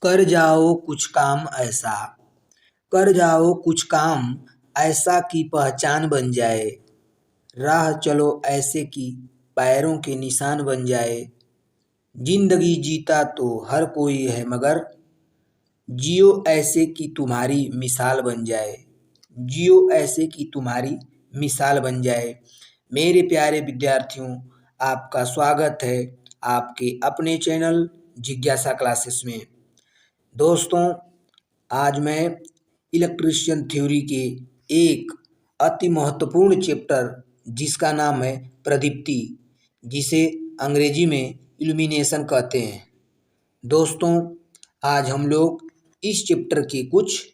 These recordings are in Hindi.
कर जाओ कुछ काम ऐसा, कर जाओ कुछ काम ऐसा कि पहचान बन जाए, राह चलो ऐसे कि पैरों के निशान बन जाए। जिंदगी जीता तो हर कोई है मगर जियो ऐसे कि तुम्हारी मिसाल बन जाए, जियो ऐसे कि तुम्हारी मिसाल बन जाए। मेरे प्यारे विद्यार्थियों, आपका स्वागत है आपके अपने चैनल जिज्ञासा क्लासेस में। दोस्तों, आज मैं इलेक्ट्रीशियन थ्योरी के एक अति महत्वपूर्ण चैप्टर जिसका नाम है प्रदीप्ति, जिसे अंग्रेजी में इल्यूमिनेशन कहते हैं। दोस्तों, आज हम लोग इस चैप्टर के कुछ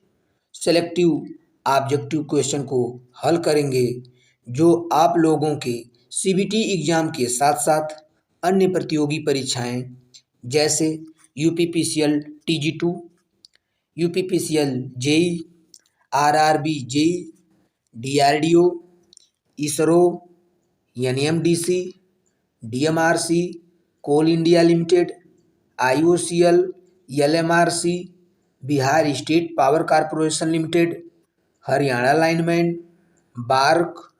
सेलेक्टिव ऑब्जेक्टिव क्वेश्चन को हल करेंगे, जो आप लोगों के सीबीटी एग्जाम के साथ साथ अन्य प्रतियोगी परीक्षाएं जैसे UPPCL TG two, UPPCL JE, RRB JE, DRDO, ISRO, NMDC, DMRC, coal India limited, IOCL, LMRC, Bihar state power corporation limited, Haryana lineman, BARC,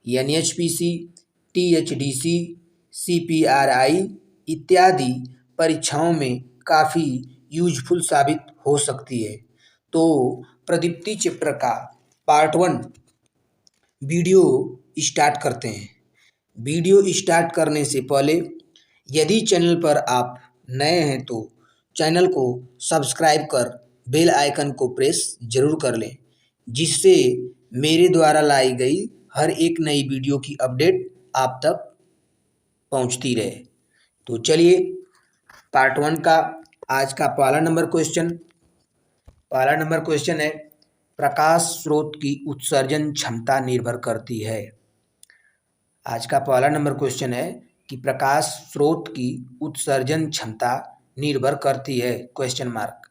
NHPC, THDC, CPRI इत्यादि परीक्षाओं में काफ़ी यूजफुल साबित हो सकती है। तो प्रदीप्ति चैप्टर का पार्ट 1 वीडियो स्टार्ट करते हैं। वीडियो स्टार्ट करने से पहले यदि चैनल पर आप नए हैं तो चैनल को सब्सक्राइब कर बेल आइकन को प्रेस जरूर कर लें, जिससे मेरे द्वारा लाई गई हर एक नई वीडियो की अपडेट आप तक पहुंचती रहे। तो चलिए पार्ट 1 का आज का पहला नंबर क्वेश्चन है, प्रकाश स्रोत की उत्सर्जन क्षमता निर्भर करती है। आज का पहला नंबर क्वेश्चन है कि प्रकाश स्रोत की उत्सर्जन क्षमता निर्भर करती है क्वेश्चन मार्क।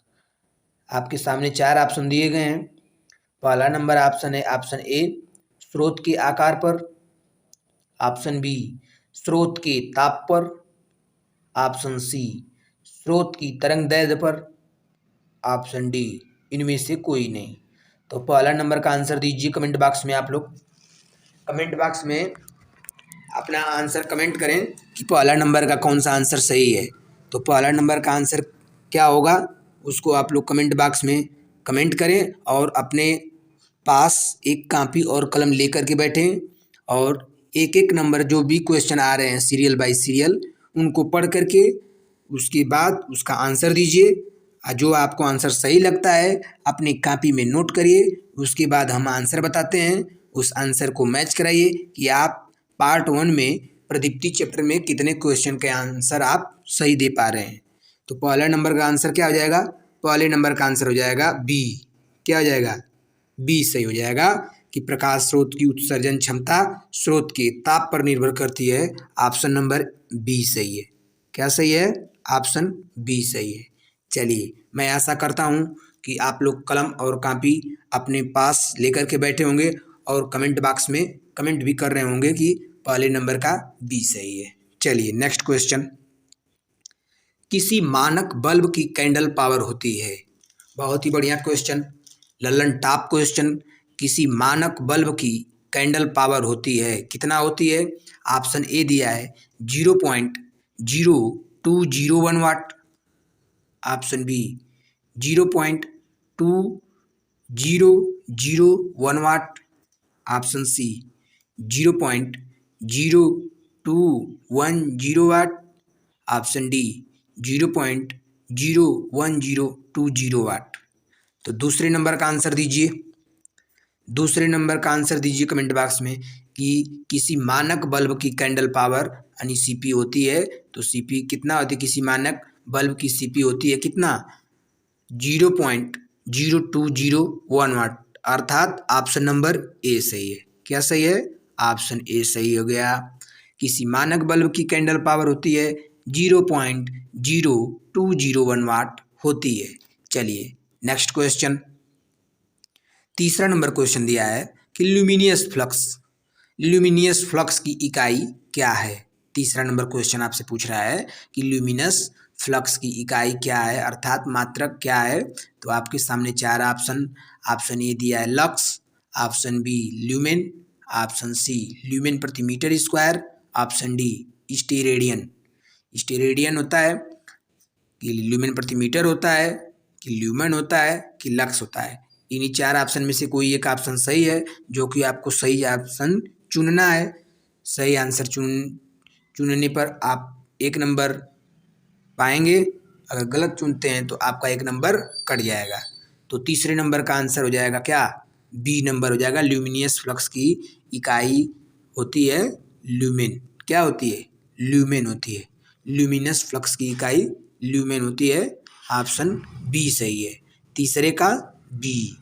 आपके सामने 4 ऑप्शन दिए गए हैं। पहला नंबर ऑप्शन है ऑप्शन ए, स्रोत के आकार पर, ऑप्शन बी स्रोत के ताप पर, ऑप्शन सी स्रोत की तरंग दैर्ध्य पर, ऑप्शन डी इनमें से कोई नहीं। तो पहला नंबर का आंसर दीजिए कमेंट बॉक्स में। आप लोग कमेंट बॉक्स में अपना आंसर कमेंट करें कि पहला नंबर का कौन सा आंसर सही है। तो पहला नंबर का आंसर क्या होगा उसको आप लोग कमेंट बॉक्स में कमेंट करें और अपने पास एक कॉपी और कलम लेकर के बैठें और एक एक नंबर जो भी क्वेश्चन आ रहे हैं सीरियल बाय सीरियल उनको पढ़ करके उसके बाद उसका आंसर दीजिए। जो आपको आंसर सही लगता है अपनी कॉपी में नोट करिए, उसके बाद हम आंसर बताते हैं, उस आंसर को मैच कराइए कि आप पार्ट 1 में प्रदीप्ति चैप्टर में कितने क्वेश्चन के आंसर आप सही दे पा रहे हैं। तो पहला नंबर का आंसर क्या हो जाएगा? पहले नंबर का आंसर हो जाएगा बी। क्या हो जाएगा? बी सही हो जाएगा कि प्रकाश स्रोत की उत्सर्जन क्षमता स्रोत के ताप पर निर्भर करती है। ऑप्शन नंबर बी सही है। क्या सही है? ऑप्शन बी सही है। चलिए, मैं आशा करता हूँ कि आप लोग कलम और कॉपी अपने पास लेकर के बैठे होंगे और कमेंट बॉक्स में कमेंट भी कर रहे होंगे कि पहले नंबर का बी सही है। चलिए नेक्स्ट क्वेश्चन, किसी मानक बल्ब की कैंडल पावर होती है। बहुत ही बढ़िया क्वेश्चन, लल्लन टॉप क्वेश्चन। किसी मानक बल्ब की कैंडल पावर होती है, कितना होती है? ऑप्शन ए दिया है 0.0201 वाट, ऑप्शन बी 0.2001 वाट, ऑप्शन सी 0.0210 वाट, ऑप्शन डी 0.01020 वाट। तो दूसरे नंबर का आंसर दीजिए। दूसरे नंबर का आंसर दीजिए कमेंट बॉक्स में कि किसी मानक बल्ब की कैंडल पावर यानी सीपी होती है। तो सीपी कितना होती है? किसी मानक बल्ब की सीपी होती है कितना? 0.0201 वाट, अर्थात ऑप्शन नंबर ए सही है। क्या सही है? ऑप्शन ए सही हो गया। किसी मानक बल्ब की कैंडल पावर होती है 0.0201 वाट होती है। चलिए नेक्स्ट क्वेश्चन, तीसरा नंबर क्वेश्चन दिया है कि ल्यूमिनियस फ्लक्स की इकाई क्या है। तीसरा नंबर क्वेश्चन आपसे पूछ रहा है कि ल्यूमिनस फ्लक्स की इकाई क्या है अर्थात मात्रक क्या है। तो आपके सामने चार ऑप्शन ए दिया है lux, option B lumen, option C lumen प्रति metre square, option D steradian. Steradian होता है कि ल्यूमेन प्रति मीटर होता है, कि ल्यूमेन होता है, कि लक्स होता है। इन्हीं चार ऑप्शन में से कोई एक ऑप्शन सही है, जो कि आपको सही ऑप्शन चुनना है। सही आंसर चुनने पर आप 1 नंबर पाएंगे। अगर गलत चुनते हैं तो आपका 1 नंबर कट जाएगा। तो तीसरे नंबर का आंसर हो जाएगा क्या, बी नंबर हो जाएगा। ल्यूमिनियस फ्लक्स की इकाई होती है ल्यूमेन। क्या होती है, ल्यूमेन होती है। ल्यूमिनस फ्लक्स की इकाई ल्यूमेन होती है। ऑप्शन बी सही है। तीसरे का बी,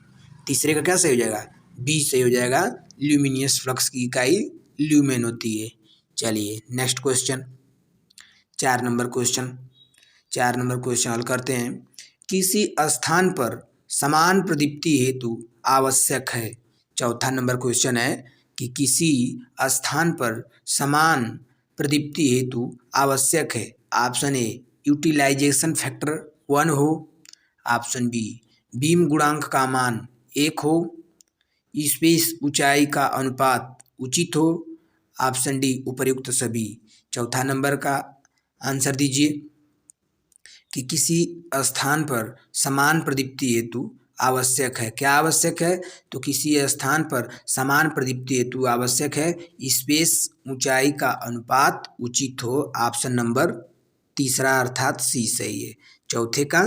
तीसरे का क्या सही हो जाएगा, बी सही हो जाएगा। ल्यूमिनियस फ्लक्स की इकाई ल्यूमेन होती है। चलिए next question, 4 number question. 4 number question हल करते हैं। किसी स्थान पर समान प्रदीप्ति हेतु आवश्यक है। चौथा नंबर क्वेश्चन है कि किसी स्थान पर समान प्रदीप्ति हेतु आवश्यक है। ऑप्शन ए यूटिलाइजेशन फैक्टर 1 हो, ऑप्शन बी बीम गुणांक का मान 1 हो, स्पेस ऊंचाई का अनुपात उचित हो, ऑप्शन डी उपर्युक्त सभी। चौथा नंबर का आंसर दीजिए कि किसी स्थान पर समान प्रदीप्ति हेतु आवश्यक है। क्या आवश्यक है, तो किसी स्थान पर समान प्रदीप्ति हेतु आवश्यक है स्पेस ऊंचाई का अनुपात उचित हो। ऑप्शन नंबर तीसरा अर्थात सी सही है। चौथे का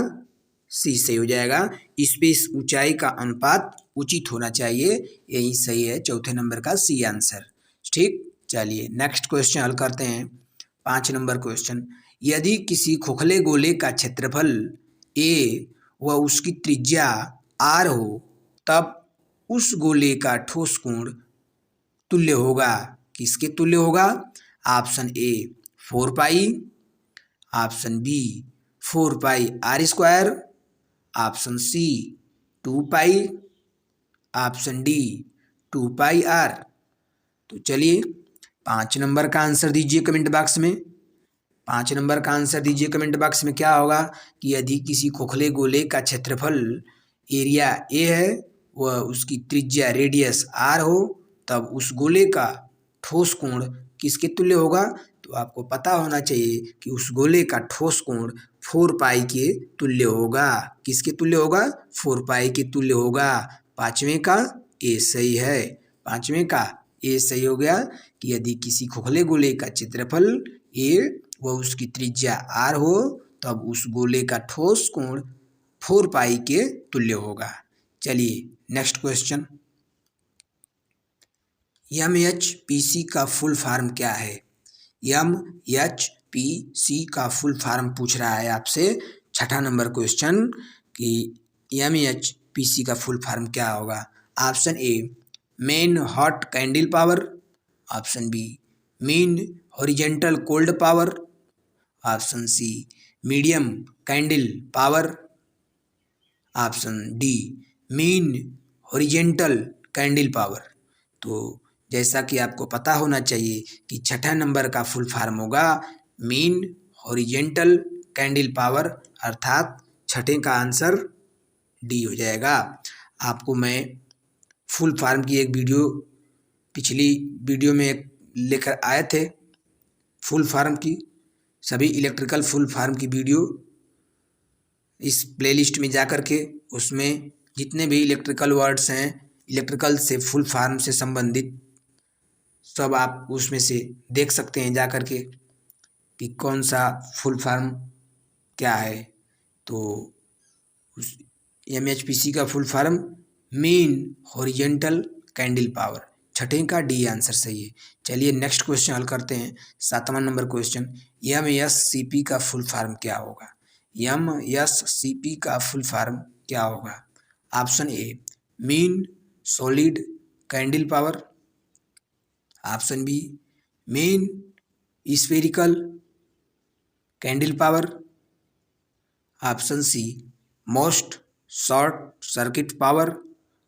सी सही हो जाएगा। स्पेस ऊंचाई का अनुपात उचित होना चाहिए, यही सही है। चौथे नंबर का सी आंसर। ठीक, चलिए नेक्स्ट क्वेश्चन हल करते हैं। 5 नंबर क्वेश्चन। यदि किसी खोखले गोले का क्षेत्रफल ए व उसकी त्रिज्या आर हो, तब उस गोले का ठोस कोण तुल्य होगा। किसके तुल्य होगा? Option A 4 pi, option B 4 pi R square, option C 2 pi, option D 2 pi R. तो चलिए 5 नंबर का आंसर दीजिए कमेंट बॉक्स में। 5 नंबर का आंसर दीजिए कमेंट बॉक्स में। क्या होगा कि यदि किसी खोखले गोले का क्षेत्रफल एरिया ए है व उसकी त्रिज्या रेडियस आर हो, तब उस गोले का ठोस कोण किसके तुल्य होगा? तो आपको पता होना चाहिए कि उस गोले का ठोस कोण 4 पाई के तुल्य होगा। किसके तुल्य होगा? 4 पाई के तुल्य होगा। पांचवें का ए सही है। पांचवें का ए सही हो गया कि यदि किसी खोखले गोले का क्षेत्रफल ए व उसकी त्रिज्या आर हो, तब उस गोले का ठोस कोण 4 पाई के तुल्य होगा। चलिए नेक्स्ट क्वेश्चन। MHPC का फुल फॉर्म क्या है? MHPC का फुल फॉर्म पूछ रहा है आपसे। 6ठा नंबर क्वेश्चन कि MHPC का फुल फॉर्म क्या होगा? Option A main hot candle power, option B main horizontal cold power, option C medium candle power, option D main horizontal candle power. तो जैसा कि आपको पता होना चाहिए कि 6ठा नंबर का फुल फॉर्म होगा मेन हॉरिजेंटल कैंडल पावर, अर्थात 6ठे का आंसर डी हो जाएगा। आपको मैं फुल फॉर्म की एक वीडियो पिछली वीडियो में एक लेकर आए थे। फुल फॉर्म की सभी इलेक्ट्रिकल फुल फॉर्म की वीडियो इस प्लेलिस्ट में जा कर के उसमें जितने भी इलेक्ट्रिकल वर्ड्स हैं, इलेक्ट्रिकल से फुल फॉर्म से संबंधित सब आप उसमें से देख सकते हैं जा कर के कि कौन सा फुल फॉर्म क्या है। तो उस MHPC का full form main horizontal candle power. 6ठे का डी आंसर सही है। चलिए नेक्स्ट क्वेश्चन हल करते हैं। 7वां नंबर क्वेश्चन। MSCP का फुल फॉर्म क्या होगा? MSCP का फुल फॉर्म क्या होगा? Option A main solid candle power, option B main spherical candle power, option C most short circuit power,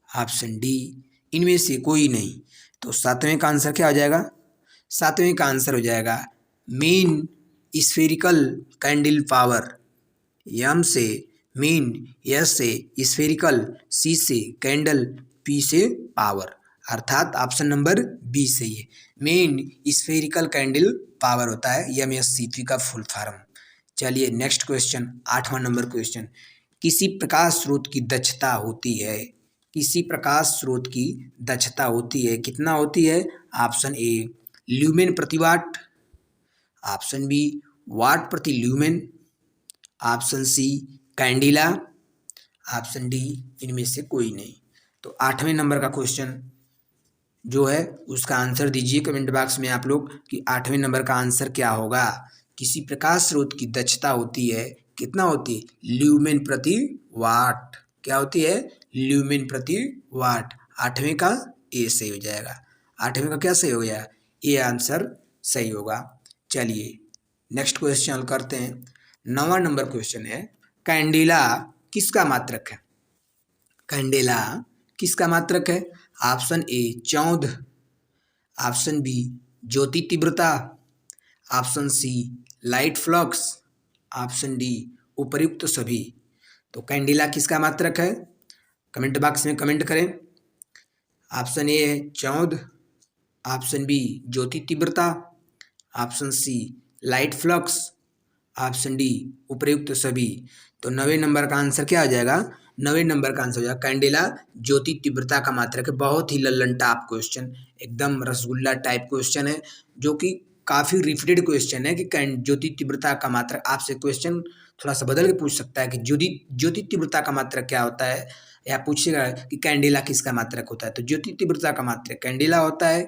option D इनमें से कोई नहीं। तो 7वें का आंसर क्या हो जाएगा? 7वें का आंसर हो जाएगा main spherical candle power, M से मीन, एस से स्फेरिकल, सी से कैंडल, पी से पावर, अर्थात ऑप्शन नंबर बी सही है। मेन स्फेरिकल कैंडल पावर होता है एमएससीपी का फुल फॉर्म। चलिए नेक्स्ट क्वेश्चन, 8वां नंबर क्वेश्चन, किसी प्रकाश स्रोत की दक्षता होती है, किसी प्रकाश स्रोत की दक्षता होती है, कितना होती है? ऑप्शन ए ल्यूमेन प्रति वाट, ऑप्शन बी वाट प्रति lumen, option C candela, option D इनमें से कोई नहीं। तो 8वें नंबर का क्वेश्चन जो है उसका आंसर दीजिए कमेंट बॉक्स में आप लोग कि 8वें नंबर का आंसर क्या होगा। किसी प्रकाश स्रोत की दक्षता होती है, कितना होती है? ल्यूमेन प्रति वाट। क्या होती है? ल्यूमेन प्रति वाट। 8वें का ए सही हो जाएगा। 8वें का क्या सही हो गया? ए आंसर सही होगा। चलिए नेक्स्ट क्वेश्चन करते हैं। 9वां नंबर क्वेश्चन है, कैंडिला किसका मात्रक है? कैंडेला किसका मात्रक है? ऑप्शन ए चौंध, ऑप्शन बी ज्योति तीव्रता, option C light flux, option D उपर्युक्त सभी। तो कैंडिला किसका मात्रक है? कमेंट बॉक्स में कमेंट करें। ऑप्शन ए है चौंध, ऑप्शन बी ज्योति तीव्रता, option C light flux, option D उपर्युक्त सभी। तो 9वें नंबर का आंसर क्या हो जाएगा? 9वें नंबर का आंसर हो जाएगा कैंडिला ज्योति तीव्रता का मात्रक है। बहुत ही लल्लन टाप क्वेश्चन, एकदम रसगुल्ला टाइप क्वेश्चन है, जो कि काफ़ी रिपीटेड क्वेश्चन है कि ज्योति तीव्रता का मात्रक। आपसे क्वेश्चन थोड़ा सा बदल के पूछ सकता है कि ज्योति तीव्रता का मात्रक क्या होता है, या पूछेगा कि कैंडिला किसका मात्रक होता है। तो ज्योति तीव्रता का मात्रक कैंडिला होता है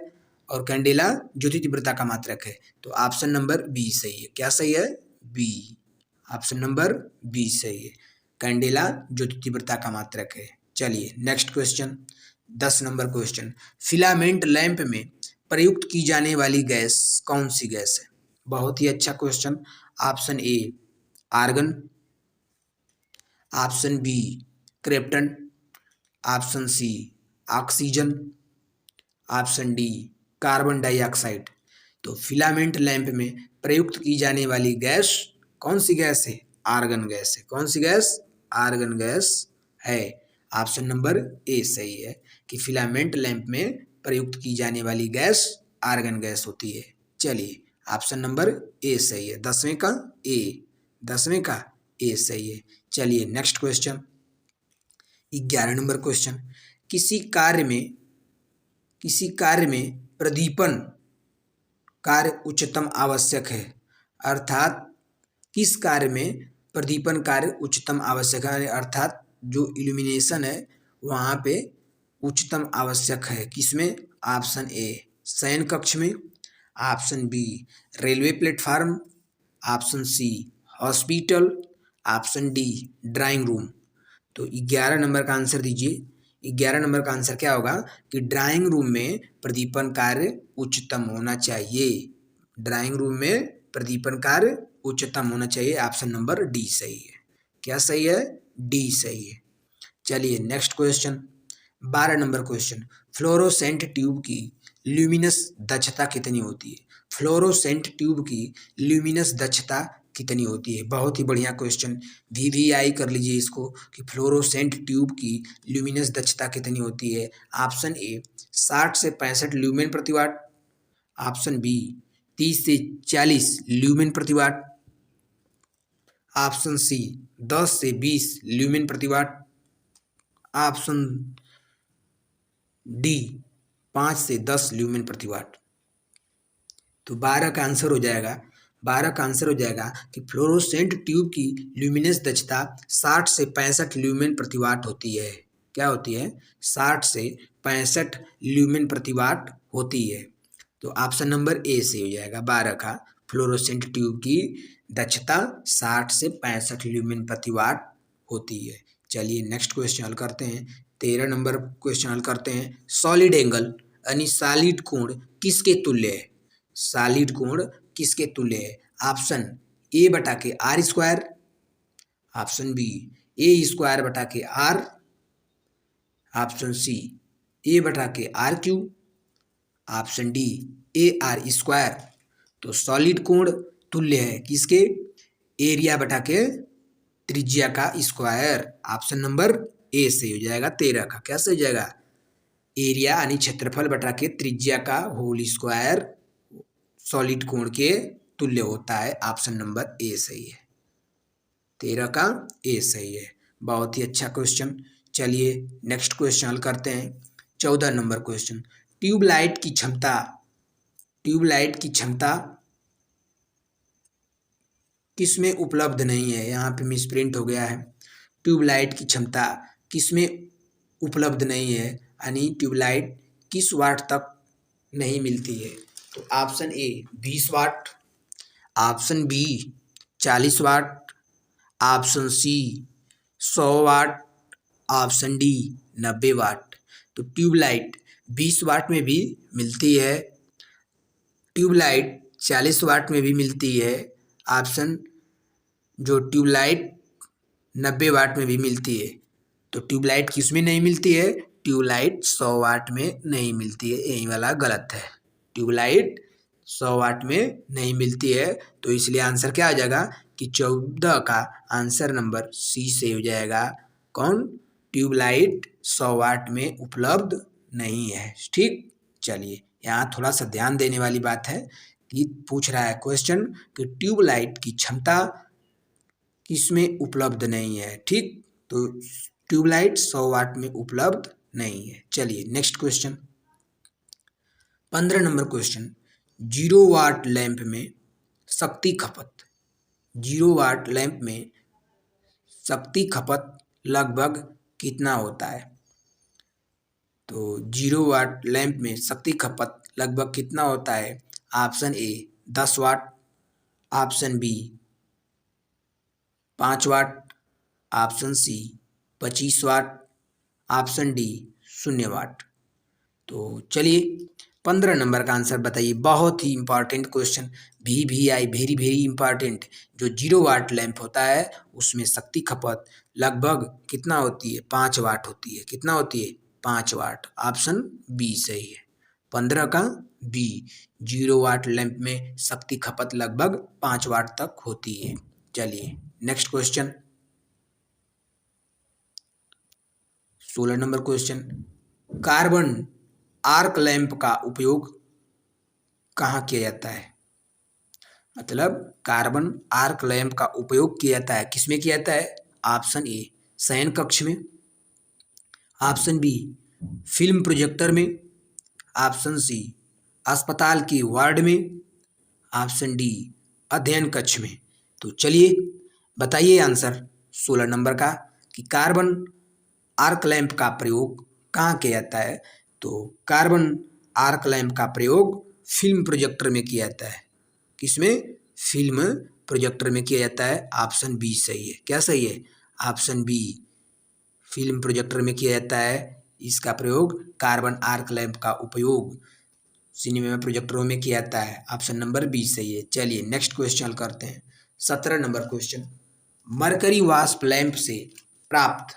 और कैंडिला ज्योति तीव्रता का मात्रक है। तो ऑप्शन नंबर बी सही है। क्या सही है? बी। ऑप्शन नंबर बी सही है, कैंडिला ज्योति तीव्रता का मात्रक है। चलिए next question, 10 number question, filament lamp में प्रयुक्त की जाने वाली गैस कौन सी गैस है? बहुत ही अच्छा question. Option A argon, option B krypton, option C oxygen, option D carbon dioxide. तो फिलामेंट लैंप में प्रयुक्त की जाने वाली गैस कौन सी गैस है? आर्गन गैस है। कौन सी गैस? आर्गन गैस है। ऑप्शन नंबर ए सही है कि फिलामेंट लैंप में प्रयुक्त की जाने वाली गैस आर्गन गैस होती है। चलिए ऑप्शन नंबर ए सही है। 10वें का ए, 10वें का ए सही है। चलिए नेक्स्ट क्वेश्चन, 11 नंबर क्वेश्चन, किसी कार्य में प्रदीपन कार्य उच्चतम आवश्यक है, अर्थात किस कार्य में प्रदीपन कार्य उच्चतम आवश्यक है, अर्थात जो इल्यूमिनेशन है वहाँ पे उच्चतम आवश्यक है। किसमें? ऑप्शन ए शयन कक्ष में, option B railway platform, option C hospital, option D drawing room. तो 11 नंबर का आंसर दीजिए। 11 नंबर का आंसर क्या होगा कि ड्राइंग रूम में प्रदीपन कार्य उच्चतम होना चाहिए। ड्राइंग रूम में प्रदीपन कार्य उच्चतम होना चाहिए। ऑप्शन नंबर डी सही है। क्या सही है? डी सही है। चलिए next question, 12 number question, fluorescent tube की ल्यूमिनस दक्षता कितनी होती है? फ्लोरोसेंट ट्यूब की ल्यूमिनस दक्षता कितनी होती है? बहुत ही बढ़िया क्वेश्चन, वीवीआई कर लीजिए इसको कि फ्लोरोसेंट ट्यूब की ल्यूमिनस दक्षता कितनी होती है। ऑप्शन ए 60 से 65 ल्यूमेन प्रति वाट, ऑप्शन बी 30 से 40 ल्यूमेन प्रति वाट, ऑप्शन सी 10 से 20 ल्यूमेन प्रति वाट, ऑप्शन डी 5 से 10 ल्यूमेन प्रति वाट। तो 12 का आंसर हो जाएगा, 12 का आंसर हो जाएगा कि फ्लोरोसेंट ट्यूब की ल्यूमिनेंस दक्षता 60 से 65 ल्यूमेन प्रति वाट होती है। क्या होती है? 60 से 65 ल्यूमेन प्रति वाट होती है। तो ऑप्शन नंबर ए से हो जाएगा 12 का, फ्लोरोसेंट ट्यूब की दक्षता 60 से 65 ल्यूमेन प्रति वाट होती है। चलिए नेक्स्ट क्वेश्चन हल करते हैं। 13 नंबर क्वेश्चन हल करते हैं। सॉलिड एंगल यानी सॉलिड कोण किसके तुल्य है? सॉलिड कोण किसके तुल्य है? ऑप्शन ए बटा के R square, option B A square बटा के आर, ऑप्शन सी ए बटा के R cube, option D A R square. तो सॉलिड कोण तुल्य है किसके? एरिया बटा के त्रिज्या का स्क्वायर। ऑप्शन नंबर ए सही हो जाएगा 13 का। क्या सही हो जाएगा? एरिया यानी क्षेत्रफल बटा के त्रिज्या का होल स्क्वायर सॉलिड कोण के तुल्य होता है। ऑप्शन नंबर ए सही है। 13 का ए सही है। बहुत ही अच्छा क्वेश्चन। चलिए नेक्स्ट क्वेश्चन हल करते हैं। 14 नंबर क्वेश्चन। ट्यूबलाइट की क्षमता किसमें उपलब्ध नहीं है? यहाँ पे मिसप्रिंट हो गया है। ट्यूबलाइट की क्षमता किसमें उपलब्ध नहीं है, यानी ट्यूबलाइट किस वाट तक नहीं मिलती है? तो option A 20 watt, option B 40 watt, option C 100 watt, option D 90 watt. तो ट्यूबलाइट 20 वाट में भी मिलती है, ट्यूबलाइट 40 वाट में भी मिलती है, ऑप्शन जो ट्यूबलाइट 90 वाट में भी मिलती है। तो ट्यूबलाइट किस में नहीं मिलती है? ट्यूबलाइट 100 वाट में नहीं मिलती है। यही वाला गलत है। ट्यूबलाइट 100 वाट में नहीं मिलती है। तो इसलिए आंसर क्या आ जाएगा कि 14 का आंसर नंबर सी से हो जाएगा। कौन? ट्यूबलाइट 100 वाट में उपलब्ध नहीं है। ठीक, चलिए यहाँ थोड़ा सा ध्यान देने वाली बात है कि पूछ रहा है क्वेश्चन कि ट्यूबलाइट की क्षमता किसमें उपलब्ध नहीं है। ठीक, तो ट्यूबलाइट 100 वाट में उपलब्ध नहीं है। चलिए नेक्स्ट क्वेश्चन 15 नंबर क्वेश्चन। 0 वाट लैंप में शक्ति खपत 0 वाट लैंप में शक्ति खपत लगभग कितना होता है? तो 0 वाट लैंप में शक्ति खपत लगभग कितना होता है? Option A 10 watt, option B 5 watt, option C 25 watt, option D 0 watt. तो चलिए 15 नंबर का आंसर बताइए। बहुत ही important question, VVI very very important. जो 0 वाट लैंप होता है उसमें शक्ति खपत लगभग कितना होती है? 5 वाट होती है। कितना होती है? 5 वाट। ऑप्शन बी सही है। 15 का बी, 0 वाट लैंप में शक्ति खपत लगभग 5 वाट तक होती है। चलिए next question 16 number question. Carbon arc lamp का उपयोग कहाँ किया जाता है? मतलब कार्बन आर्क लैंप का उपयोग किया जाता है, किसमें किया जाता है? ऑप्शन ए शयन कक्ष में, ऑप्शन बी फिल्म प्रोजेक्टर में, ऑप्शन सी अस्पताल की वार्ड में, ऑप्शन डी अध्ययन कक्ष में। तो चलिए बताइए आंसर 16 नंबर का कि कार्बन आर्क लैंप का प्रयोग कहाँ किया जाता है? तो कार्बन आर्क लैंप का प्रयोग फिल्म प्रोजेक्टर में किया जाता है। किसमें? फिल्म प्रोजेक्टर में किया जाता है। ऑप्शन बी सही है। क्या सही है? ऑप्शन बी फिल्म प्रोजेक्टर में किया जाता है। इसका प्रयोग कार्बन आर्क लैंप का उपयोग सिनेमा में प्रोजेक्टरों में किया जाता है। ऑप्शन नंबर बी सही है। चलिए नेक्स्ट क्वेश्चन करते हैं 17 नंबर क्वेश्चन। मरकरी वाष्प लैंप से प्राप्त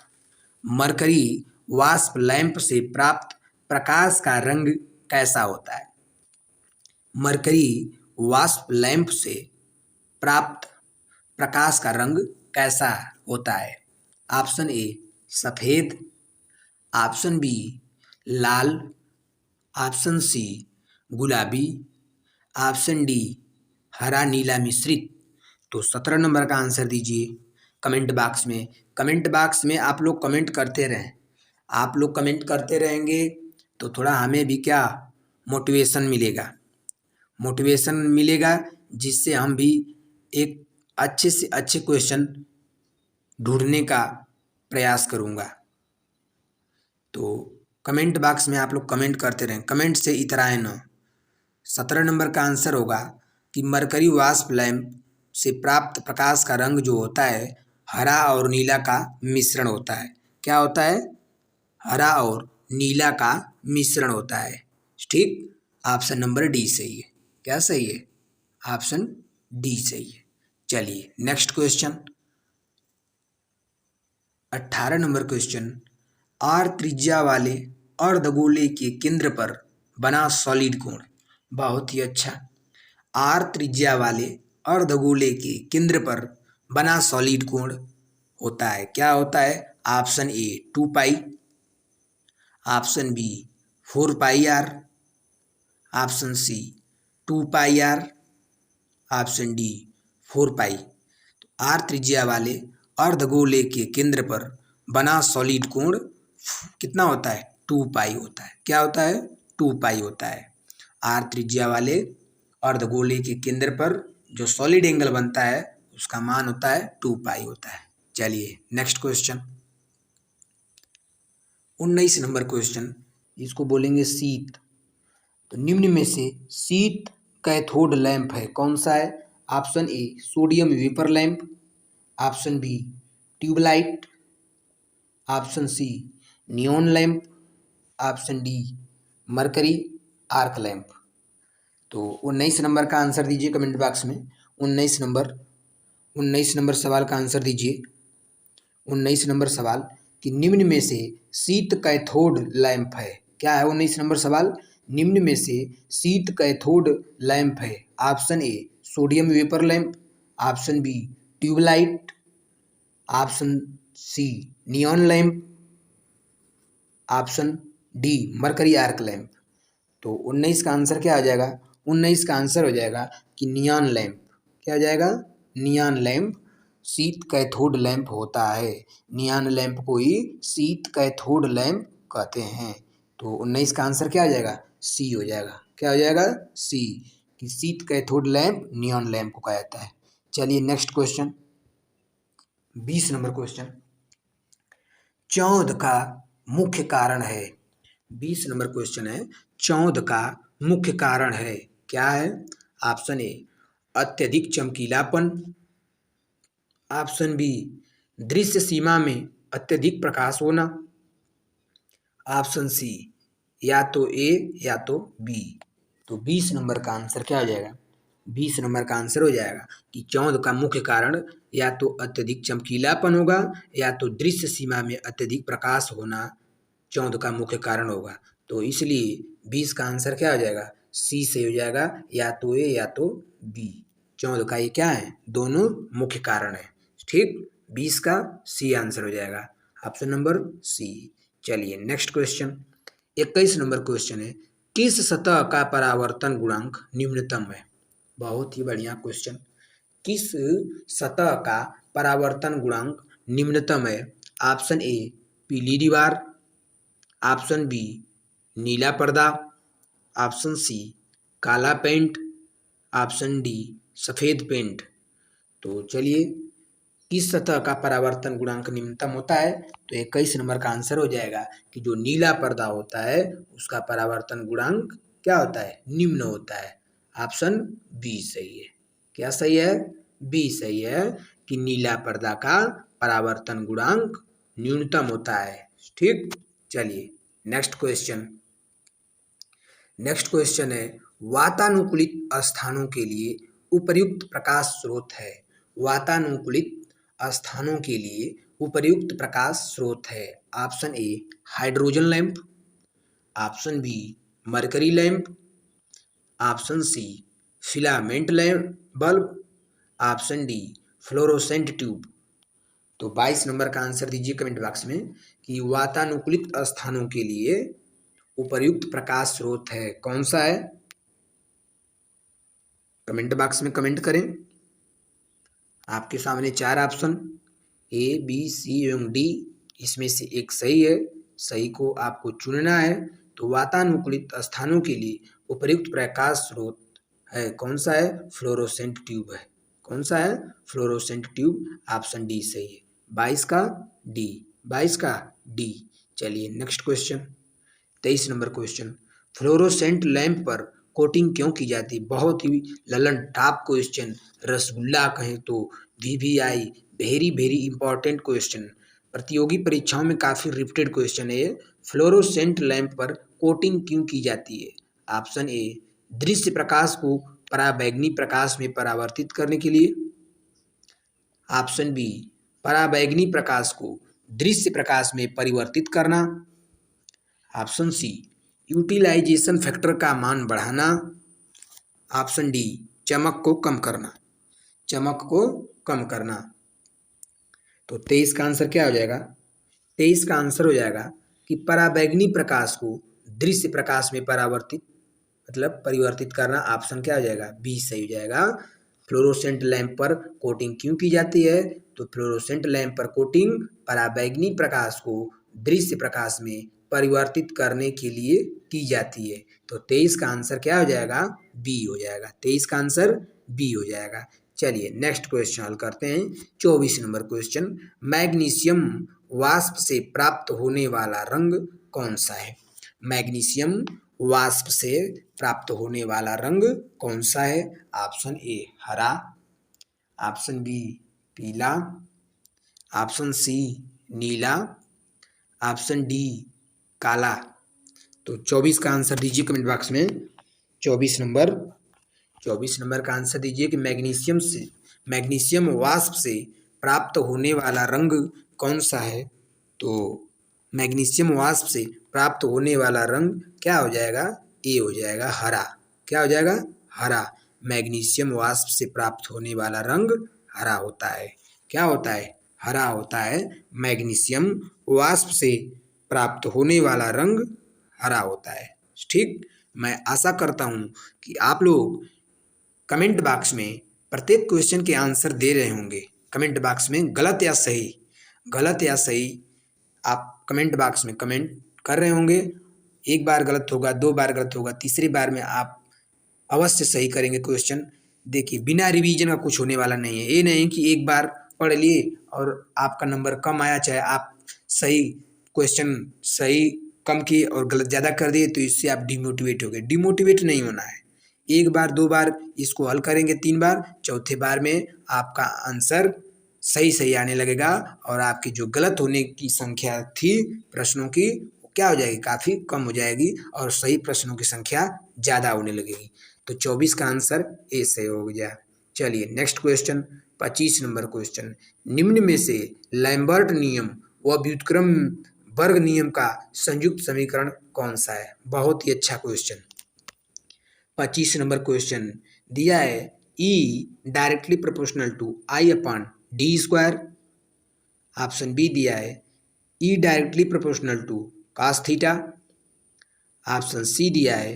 मरकरी वाष्प लैंप से प्राप्त प्रकाश का रंग कैसा होता है? मरकरी वाष्प लैंप से प्राप्त प्रकाश का रंग कैसा होता है? ऑप्शन ए सफ़ेद, ऑप्शन बी लाल, ऑप्शन सी गुलाबी, ऑप्शन डी हरा नीला मिश्रित। तो 17 नंबर का आंसर दीजिए कमेंट बॉक्स में। कमेंट बॉक्स में आप लोग कमेंट करते रहें। आप लोग कमेंट करते रहेंगे तो थोड़ा हमें भी क्या मोटिवेशन मिलेगा, मोटिवेशन मिलेगा, जिससे हम भी एक अच्छे से अच्छे क्वेश्चन ढूंढने का प्रयास करूँगा। तो कमेंट बॉक्स में आप लोग कमेंट करते रहें, कमेंट से इतराएं न। 17 नंबर का आंसर होगा कि मरकरी वाष्प लैंप से प्राप्त प्रकाश का रंग जो होता है हरा और नीला का मिश्रण होता है। क्या होता है? हरा और नीला का मिश्रण होता है। ठीक, ऑप्शन नंबर डी सही है। क्या सही है? ऑप्शन डी सही है। चलिए next question 18 number question. R त्रिज्या वाले अर्धगोले के केंद्र पर बना सॉलिड कोण। बहुत ही अच्छा। आर त्रिज्या वाले अर्धगोले के केंद्र पर बना सॉलिड कोण होता है, क्या होता है? Option A 2 pi, option B 4 pi R, option C 2 pi R, option D 4 pi. R त्रिज्या वाले अर्धगोले के केंद्र पर बना सॉलिड कोण कितना होता है? 2 पाई होता है, क्या होता है? 2 पाई होता है। आर त्रिज्या वाले अर्धगोले के केंद्र पर जो सॉलिड एंगल बनता है उसका मान होता है 2 पाई होता है। चलिए नेक्स्ट क्वेश्चन, 19 नंबर क्वेश्चन, इसको बोलेंगे शीत। तो निम्न में से शीत कैथोड लैंप है कौन सा है? Option A sodium vapour lamp, option B tubelight, option C neon lamp, option D mercury arc lamp. तो 19 नंबर का आंसर दीजिए कमेंट बॉक्स में। 19 नंबर सवाल का आंसर दीजिए। 19 नंबर सवाल कि निम्न में से शीत कैथोड लैंप है, क्या है 19 नंबर सवाल? निम्न में से शीत कैथोड लैंप है। Option A sodium vapour lamp, option B tubelight, option C neon lamp, option D mercury arc lamp. तो 19 का आंसर क्या हो जाएगा? 19 का आंसर हो जाएगा कि नियॉन लैंप। क्या हो जाएगा? नियॉन लैंप शीत कैथोड लैंप होता है। नियॉन लैंप को ही शीत कैथोड लैंप कहते हैं। तो 19 का आंसर क्या हो जाएगा? सी हो जाएगा। क्या हो जाएगा? सी, कि शीत कैथोड लैंप नियॉन लैंप को कहा जाता है। चलिए नेक्स्ट क्वेश्चन, 20 नंबर क्वेश्चन, चौंध का मुख्य कारण है। 20 नंबर क्वेश्चन है, चौंध का मुख्य कारण है, क्या है? ऑप्शन ए अत्यधिक चमकीलापन, ऑप्शन बी दृश्य सीमा में अत्यधिक प्रकाश होना, ऑप्शन सी या तो ए या तो बी। तो 20 नंबर का आंसर क्या हो जाएगा? 20 नंबर का आंसर हो जाएगा कि चौंध का मुख्य कारण या तो अत्यधिक चमकीलापन होगा या तो दृश्य सीमा में अत्यधिक प्रकाश होना चौंध का मुख्य कारण होगा। तो इसलिए 20 का आंसर क्या हो जाएगा? सी से हो जाएगा, या तो ए या तो बी। चौंध का ये क्या है? दोनों मुख्य कारण है। ठीक, 20 का सी आंसर हो जाएगा, ऑप्शन नंबर सी। चलिए नेक्स्ट क्वेश्चन, 21 नंबर क्वेश्चन है, किस सतह का परावर्तन गुणांक निम्नतम है? बहुत ही बढ़िया क्वेश्चन। किस सतह का परावर्तन गुणांक निम्नतम है? ऑप्शन ए पीली दीवार, ऑप्शन बी नीला पर्दा, ऑप्शन सी काला पेंट, ऑप्शन डी सफ़ेद पेंट। तो चलिए किस सतह का परावर्तन गुणांक निम्नतम होता है? तो 21 नंबर का आंसर हो जाएगा कि जो नीला पर्दा होता है उसका परावर्तन गुणांक क्या होता है? निम्न होता है। ऑप्शन बी सही है। क्या सही है? बी सही है कि नीला पर्दा का परावर्तन गुणांक न्यूनतम होता है। ठीक, चलिए नेक्स्ट क्वेश्चन, नेक्स्ट क्वेश्चन है, वातानुकूलित स्थानों के लिए उपर्युक्त प्रकाश स्रोत है। वातानुकूलित स्थानों के लिए उपर्युक्त प्रकाश स्रोत है। Option A hydrogen lamp, option B mercury lamp, option C filament lamp bulb, option D fluorescent tube. तो 22 नंबर का आंसर दीजिए कमेंट बॉक्स में कि वातानुकूलित स्थानों के लिए उपर्युक्त प्रकाश स्रोत है कौन सा है? कमेंट बॉक्स में कमेंट करें। आपके सामने 4 ऑप्शन ए बी सी एवं डी, इसमें से एक सही है, सही को आपको चुनना है। तो वातानुकूलित स्थानों के लिए उपर्युक्त प्रकाश स्रोत है कौन सा है? फ्लोरोसेंट ट्यूब है। कौन सा है? फ्लोरोसेंट ट्यूब, ऑप्शन डी सही है। 22 का डी, 22 का डी। चलिए next question, 23 number question, fluorescent lamp पर कोटिंग क्यों की जाती है? बहुत ही ललन टॉप क्वेश्चन, रसगुल्ला कहें तो VVI, very very important question, प्रतियोगी परीक्षाओं में काफ़ी रिपीटेड क्वेश्चन है ये। फ्लोरोसेंट लैंप पर कोटिंग क्यों की जाती है? ऑप्शन ए दृश्य प्रकाश को पराबैंगनी प्रकाश में परावर्तित करने के लिए, ऑप्शन बी पराबैंगनी प्रकाश को दृश्य प्रकाश में परिवर्तित करना, ऑप्शन सी यूटिलाइजेशन फैक्टर का मान बढ़ाना, ऑप्शन डी चमक को कम करना। चमक को कम करना। तो 23 का आंसर क्या हो जाएगा? 23 का आंसर हो जाएगा कि पराबैंगनी प्रकाश को दृश्य प्रकाश में परावर्तित मतलब परिवर्तित करना। ऑप्शन क्या हो जाएगा? बी सही हो जाएगा। फ्लोरोसेंट लैंप पर कोटिंग क्यों की जाती है? तो फ्लोरोसेंट लैंप पर कोटिंग पराबैंगनी प्रकाश को दृश्य प्रकाश में परिवर्तित करने के लिए की जाती है। तो 23 का आंसर क्या हो जाएगा? बी हो जाएगा। 23 का आंसर बी हो जाएगा। चलिए नेक्स्ट क्वेश्चन हल करते हैं। 24 नंबर क्वेश्चन, मैग्नीशियम वाष्प से प्राप्त होने वाला रंग कौन सा है? मैग्नीशियम वाष्प से प्राप्त होने वाला रंग कौन सा है? ऑप्शन ए हरा, ऑप्शन बी पीला, ऑप्शन सी नीला, ऑप्शन डी काला। तो 24 का आंसर दीजिए कमेंट बॉक्स में। 24 नंबर का आंसर दीजिए कि मैग्नीशियम वाष्प से प्राप्त होने वाला रंग कौन सा है? तो मैग्नीशियम वाष्प से प्राप्त होने वाला रंग क्या हो जाएगा? ए हो जाएगा हरा। क्या हो जाएगा? हरा। मैग्नीशियम वाष्प से प्राप्त होने वाला रंग हरा होता है। क्या होता है? हरा होता है। मैग्नीशियम वाष्प से प्राप्त होने वाला रंग हरा होता है। ठीक, मैं आशा करता हूँ कि आप लोग कमेंट बॉक्स में प्रत्येक क्वेश्चन के आंसर दे रहे होंगे। कमेंट बॉक्स में गलत या सही आप कमेंट बॉक्स में कमेंट कर रहे होंगे। एक बार गलत होगा, 2 बार गलत होगा, तीसरी बार में आप अवश्य सही करेंगे क्वेश्चन। देखिए बिना रिवीजन का कुछ होने वाला नहीं है। ये नहीं कि एक बार पढ़ लिए और आपका नंबर कम आया, चाहे आप सही क्वेश्चन सही कम किए और गलत ज़्यादा कर दिए तो इससे आप डिमोटिवेट हो गए। डिमोटिवेट नहीं होना है। एक बार 2 बार इसको हल करेंगे, 3 बार, चौथे बार में आपका आंसर सही आने लगेगा और आपकी जो गलत होने की संख्या थी प्रश्नों की वो क्या हो जाएगी? काफ़ी कम हो जाएगी और सही प्रश्नों की संख्या ज़्यादा होने लगेगी। तो 24 का आंसर ए सही हो गया। चलिए नेक्स्ट क्वेश्चन 25 नंबर क्वेश्चन, निम्न में से लैम्बर्ट नियम व व्युत्क्रम वर्ग नियम का संयुक्त समीकरण कौन सा है? बहुत ही अच्छा क्वेश्चन। 25 नंबर क्वेश्चन दिया है E directly proportional to I upon D square. Option B दिया है E directly proportional to cos theta. Option C दिया है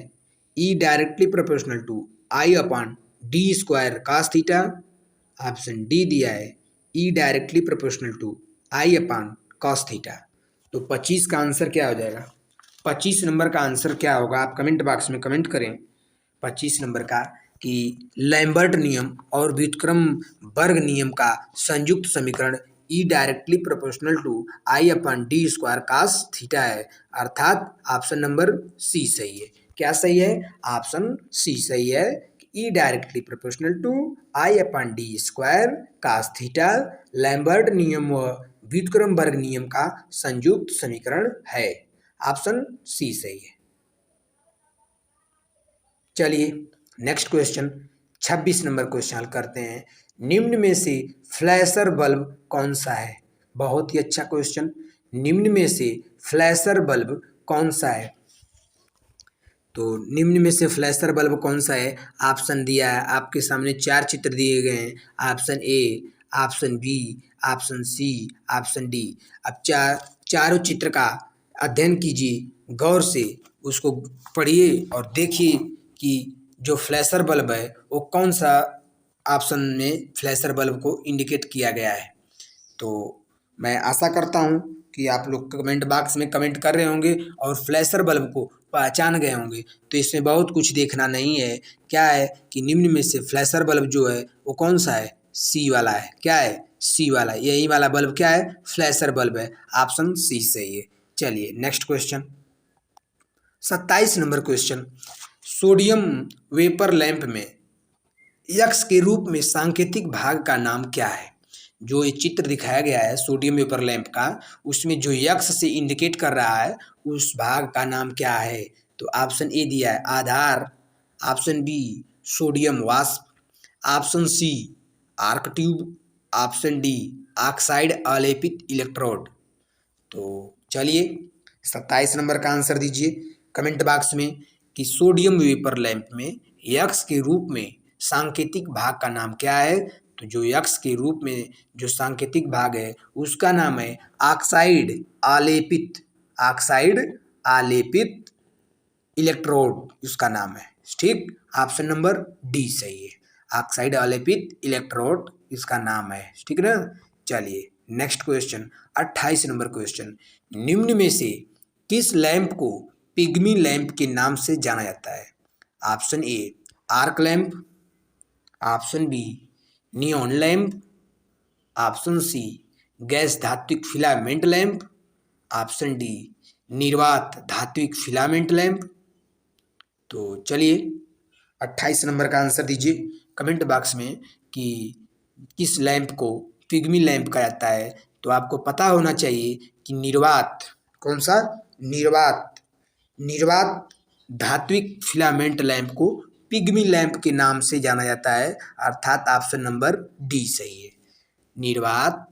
E directly proportional to I upon D square cos theta. Option D दिया है E directly proportional to I upon cos theta. तो 25 का आंसर क्या हो जाएगा? 25 नंबर का आंसर क्या होगा? आप कमेंट बॉक्स में कमेंट करें 25 नंबर का कि लैम्बर्ट नियम और व्युत्क्रम वर्ग नियम का संयुक्त समीकरण E directly proportional to I upon D square cos theta है। अर्थात ऑप्शन नंबर सी सही है। क्या सही है? ऑप्शन सी सही है। E directly proportional to I upon D square cos theta Lambert नियम व व्युत्क्रम वर्ग नियम का संयुक्त समीकरण है। ऑप्शन सी सही है। चलिए नेक्स्ट क्वेश्चन 26 नंबर क्वेश्चन हल करते हैं। निम्न में से फ्लैशर बल्ब कौन सा है? बहुत ही अच्छा क्वेश्चन। निम्न में से फ्लैशर बल्ब कौन सा है? तो निम्न में से फ्लैशर बल्ब कौन सा है? ऑप्शन दिया है आपके सामने, 4 चित्र दिए गए हैं। Option A, option B, option C, option D. अब चारों चित्र का अध्ययन कीजिए, गौर से उसको पढ़िए और देखिए कि जो फ्लैशर बल्ब है वो कौन सा ऑप्शन में फ्लैशर बल्ब को इंडिकेट किया गया है। तो मैं आशा करता हूँ कि आप लोग कमेंट बॉक्स में कमेंट कर रहे होंगे और फ्लैशर बल्ब को पहचान गए होंगे। तो इसमें बहुत कुछ देखना नहीं है। क्या है कि निम्न में से फ्लैशर बल्ब जो है वो कौन सा है? सी वाला है। क्या है? सी वाला। यही वाला बल्ब क्या है? फ्लैशर बल्ब है। ऑप्शन सी सही है। चलिए next question 27 number question, sodium vapour lamp में यक्स के रूप में सांकेतिक भाग का नाम क्या है? जो ये चित्र दिखाया गया है सोडियम वेपर लैंप का, उसमें जो यक्स से इंडिकेट कर रहा है उस भाग का नाम क्या है? तो ऑप्शन ए दिया है आधार, ऑप्शन बी सोडियम वाष्प, option C arc tube, option D oxide अलेपित इलेक्ट्रोड। तो चलिए 27 नंबर का आंसर दीजिए कमेंट बॉक्स में कि सोडियम वेपर लैंप में यक्स के रूप में सांकेतिक भाग का नाम क्या है? तो जो यक्स के रूप में जो सांकेतिक भाग है उसका नाम है ऑक्साइड आलेपित, ऑक्साइड आलेपित इलेक्ट्रोड उसका नाम है। ठीक, ऑप्शन नंबर डी सही है, ऑक्साइड आलेपित इलेक्ट्रोड इसका नाम है। ठीक ना। चलिए नेक्स्ट क्वेश्चन, 28 नंबर क्वेश्चन, निम्न में से किस लैंप को पिग्मी लैंप के नाम से जाना जाता है? Option A arc lamp, option B neon lamp, option C gas धात्विक फिलामेंट लैंप, ऑप्शन डी निर्वात धात्विक फिलामेंट लैंप। तो चलिए 28 नंबर का आंसर दीजिए कमेंट बॉक्स में कि किस लैंप को पिग्मी लैंप कहा जाता है। तो आपको पता होना चाहिए कि निर्वात, कौन सा? निर्वात, निर्वात धात्विक फिलामेंट लैंप को पिग्मी लैंप के नाम से जाना जाता है, अर्थात ऑप्शन नंबर डी सही है। निर्वात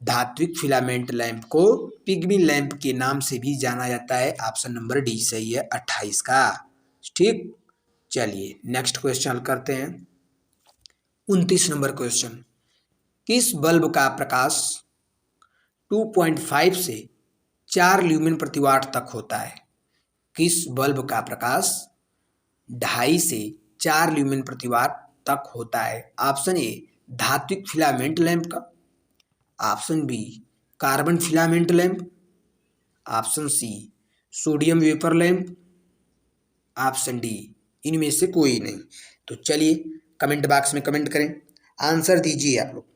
धात्विक फिलामेंट लैंप को पिग्मी लैंप के नाम से भी जाना जाता है, ऑप्शन नंबर डी सही है 28 का। ठीक, चलिए नेक्स्ट क्वेश्चन करते हैं। 29 नंबर क्वेश्चन, किस बल्ब का प्रकाश 2.5 से 4 ल्यूमेन प्रति वाट तक होता है? किस बल्ब का प्रकाश 2.5 से 4 ल्यूमेन प्रति वाट तक होता है? ऑप्शन ए धात्विक फिलामेंट लैंप का, option B carbon filament lamp, option C sodium vapour lamp, option D इनमें से कोई नहीं। तो चलिए कमेंट बॉक्स में कमेंट करें, आंसर दीजिए, आप लोग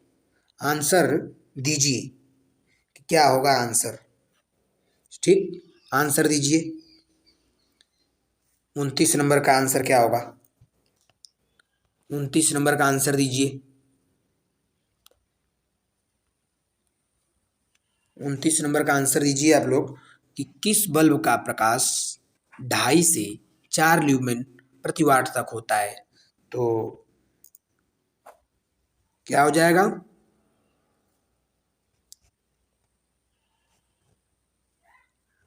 आंसर दीजिए कि क्या होगा आंसर। ठीक, आंसर दीजिए, 29 नंबर का आंसर क्या होगा? 29 नंबर का आंसर दीजिए, 29 नंबर का आंसर दीजिए आप लोग कि किस बल्ब का प्रकाश 2.5 से 4 ल्यूमेन प्रति वाट तक होता है? तो क्या हो जाएगा?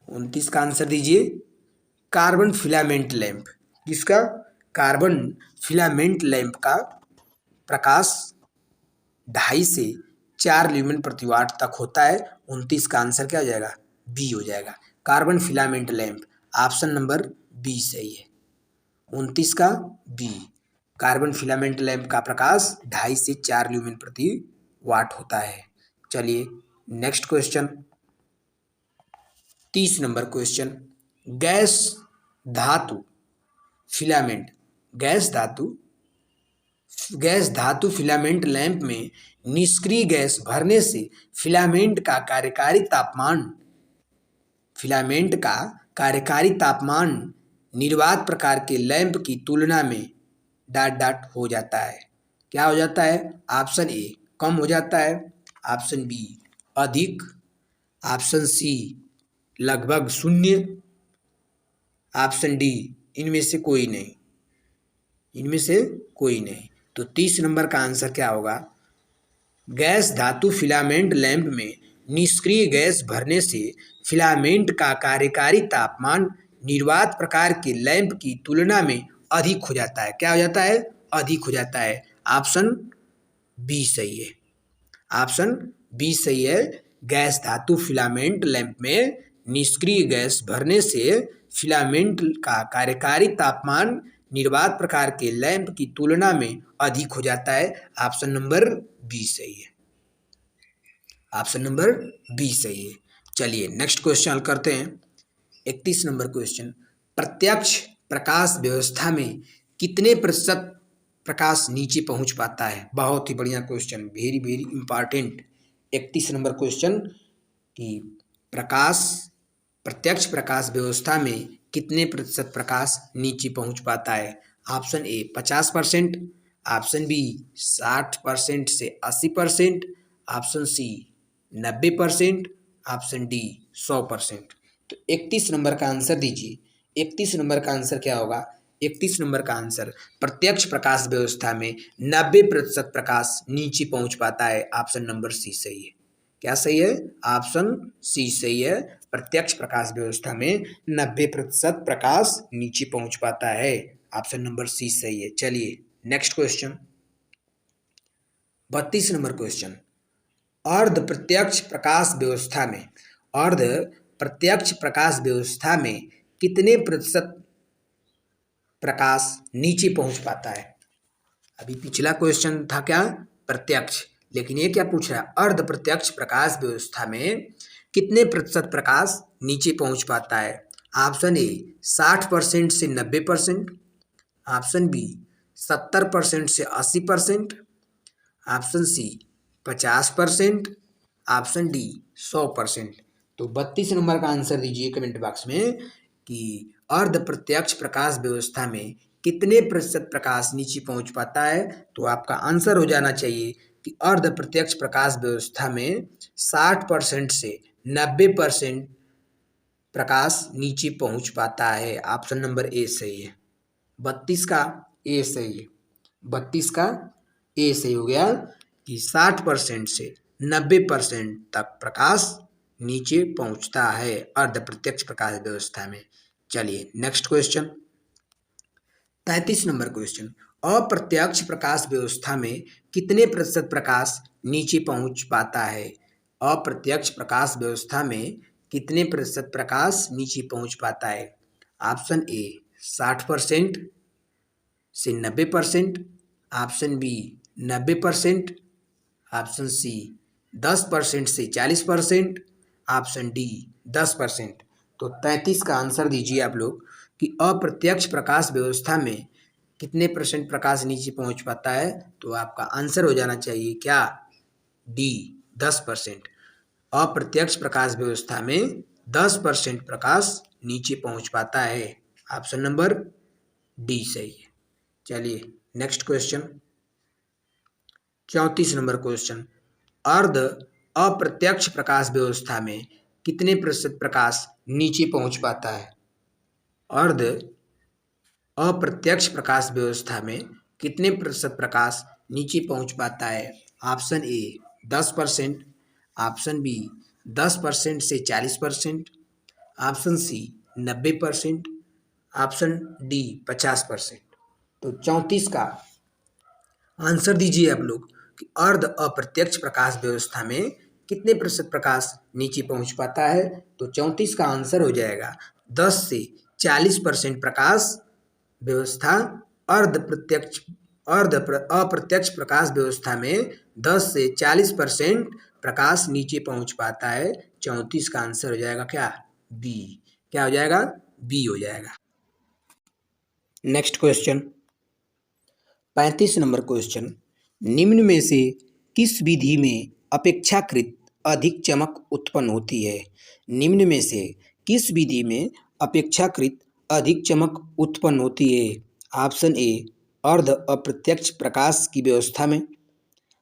29 का आंसर दीजिए, कार्बन फिलामेंट लैंप। किसका? कार्बन फिलामेंट लैंप का प्रकाश 2.5 से 4 ल्यूमेन प्रति वाट तक होता है। 29 का आंसर क्या हो जाएगा? बी हो जाएगा, carbon filament lamp, option number B सही है। 29 का बी, कार्बन फिलामेंट लैंप का प्रकाश 2.5 से 4 ल्यूमेन प्रति वाट होता है। चलिए next question, 30 number question, gas धातु फिलामेंट, गैस धातु फिलामेंट लैंप में निष्क्रिय गैस भरने से फिलामेंट का कार्यकारी तापमान निर्वात प्रकार के लैंप की तुलना में ... हो जाता है। क्या हो जाता है? ऑप्शन ए कम हो जाता है, ऑप्शन बी अधिक, ऑप्शन सी लगभग शून्य, ऑप्शन डी इनमें से कोई नहीं, इनमें से कोई नहीं। तो 30 नंबर का आंसर क्या होगा? गैस धातु फिलामेंट लैंप में निष्क्रिय गैस भरने से फिलामेंट का कार्यकारी तापमान निर्वात प्रकार के लैंप की तुलना में अधिक हो जाता है। क्या हो जाता है? अधिक हो जाता है, ऑप्शन बी सही है, ऑप्शन बी सही है। गैस धातु फिलामेंट लैंप में निष्क्रिय गैस भरने से फिलामेंट का कार्यकारी तापमान निर्वात प्रकार के लैंप की तुलना में अधिक हो जाता है, ऑप्शन नंबर बी सही है, ऑप्शन नंबर बी सही है। चलिए नेक्स्ट क्वेश्चन करते हैं। 31 नंबर क्वेश्चन, प्रत्यक्ष प्रकाश व्यवस्था में कितने प्रतिशत प्रकाश नीचे पहुंच पाता है? बहुत ही बढ़िया question, very very important. 31 number question कि प्रत्यक्ष प्रकाश व्यवस्था में कितने प्रतिशत प्रकाश नीचे पहुंच पाता है? ऑप्शन ए 50%, ऑप्शन बी 60% से 80%, ऑप्शन सी 90%, ऑप्शन डी 100%। तो 31 नंबर का आंसर दीजिए, 31 नंबर का आंसर क्या होगा? 31 नंबर का आंसर प्रत्यक्ष प्रकाश व्यवस्था में 90% प्रकाश नीचे पहुंच पाता है, ऑप्शन नंबर सी सही है। क्या सही है? ऑप्शन सी सही है, प्रत्यक्ष प्रकाश व्यवस्था में 90% प्रकाश नीचे पहुंच पाता है, ऑप्शन नंबर सी सही है। चलिए नेक्स्ट क्वेश्चन, 32 नंबर क्वेश्चन, अर्ध प्रत्यक्ष प्रकाश व्यवस्था में, अर्ध प्रत्यक्ष प्रकाश व्यवस्था में कितने प्रतिशत प्रकाश नीचे पहुंच पाता है। अभी पिछला क्वेश्चन था क्या, प्रत्यक्ष, लेकिन ये क्या पूछ रहा है, अर्ध प्रत्यक्ष प्रकाश व्यवस्था में कितने प्रतिशत प्रकाश नीचे पहुंच पाता है। ऑप्शन ए 60% से 90%, ऑप्शन बी 70% से 80%, ऑप्शन सी 50%, ऑप्शन डी 100%। तो 32 नंबर का आंसर दीजिए कमेंट बॉक्स में कि अर्ध प्रत्यक्ष प्रकाश व्यवस्था में कितने प्रतिशत प्रकाश नीचे पहुंच पाता है। तो आपका आंसर हो जाना चाहिए कि अर्ध प्रत्यक्ष प्रकाश व्यवस्था में 60% से 90% प्रकाश नीचे पहुंच पाता है। ऑप्शन नंबर ए सही है, 32 का ए सही है, 32 का ए सही हो गया कि 60% से 90% तक प्रकाश नीचे पहुंचता है अर्ध प्रत्यक्ष प्रकाश व्यवस्था में। चलिए नेक्स्ट क्वेश्चन, 33 नंबर क्वेश्चन, अप्रत्यक्ष प्रकाश व्यवस्था में कितने प्रतिशत प्रकाश नीचे पहुंच पाता है। अप्रत्यक्ष प्रकाश व्यवस्था में कितने प्रतिशत प्रकाश नीचे पहुंच पाता है। ऑप्शन ए 60% से 90%, ऑप्शन बी 90%, ऑप्शन सी 10% से 40%, ऑप्शन डी 10%। तो 33 का आंसर दीजिए आप लोग कि अप्रत्यक्ष प्रकाश व्यवस्था में कितने परसेंट प्रकाश नीचे पहुंच पाता है। तो आपका आंसर हो जाना चाहिए क्या, डी 10%। अप्रत्यक्ष प्रकाश व्यवस्था में 10% प्रकाश नीचे पहुंच पाता है। ऑप्शन नंबर डी सही है। चलिए नेक्स्ट क्वेश्चन, 34 नंबर क्वेश्चन, अर्ध अप्रत्यक्ष प्रकाश व्यवस्था में कितने प्रतिशत प्रकाश नीचे पहुंच पाता है। अर्ध अप्रत्यक्ष प्रकाश व्यवस्था में कितने प्रतिशत प्रकाश नीचे पहुंच पाता है। ऑप्शन ए 10%, ऑप्शन बी 10% से 40%, ऑप्शन सी 90%, ऑप्शन डी 50%। तो 34 का आंसर दीजिए आप लोग कि अर्ध अप्रत्यक्ष प्रकाश व्यवस्था में कितने प्रतिशत प्रकाश नीचे पहुंच पाता है। तो 34 का आंसर हो जाएगा 10 से 40% प्रकाश व्यवस्था अप्रत्यक्ष प्रकाश व्यवस्था में 10 से 40% प्रकाश नीचे पहुंच पाता है। 34 का आंसर हो जाएगा क्या, बी। क्या हो जाएगा, बी हो जाएगा। नेक्स्ट क्वेश्चन, 35 नंबर क्वेश्चन, निम्न में से किस विधि में अपेक्षाकृत अधिक चमक उत्पन्न होती है। निम्न में से किस विधि में अपेक्षाकृत अधिक चमक उत्पन्न होती है। ऑप्शन ए अर्ध अप्रत्यक्ष प्रकाश की व्यवस्था में,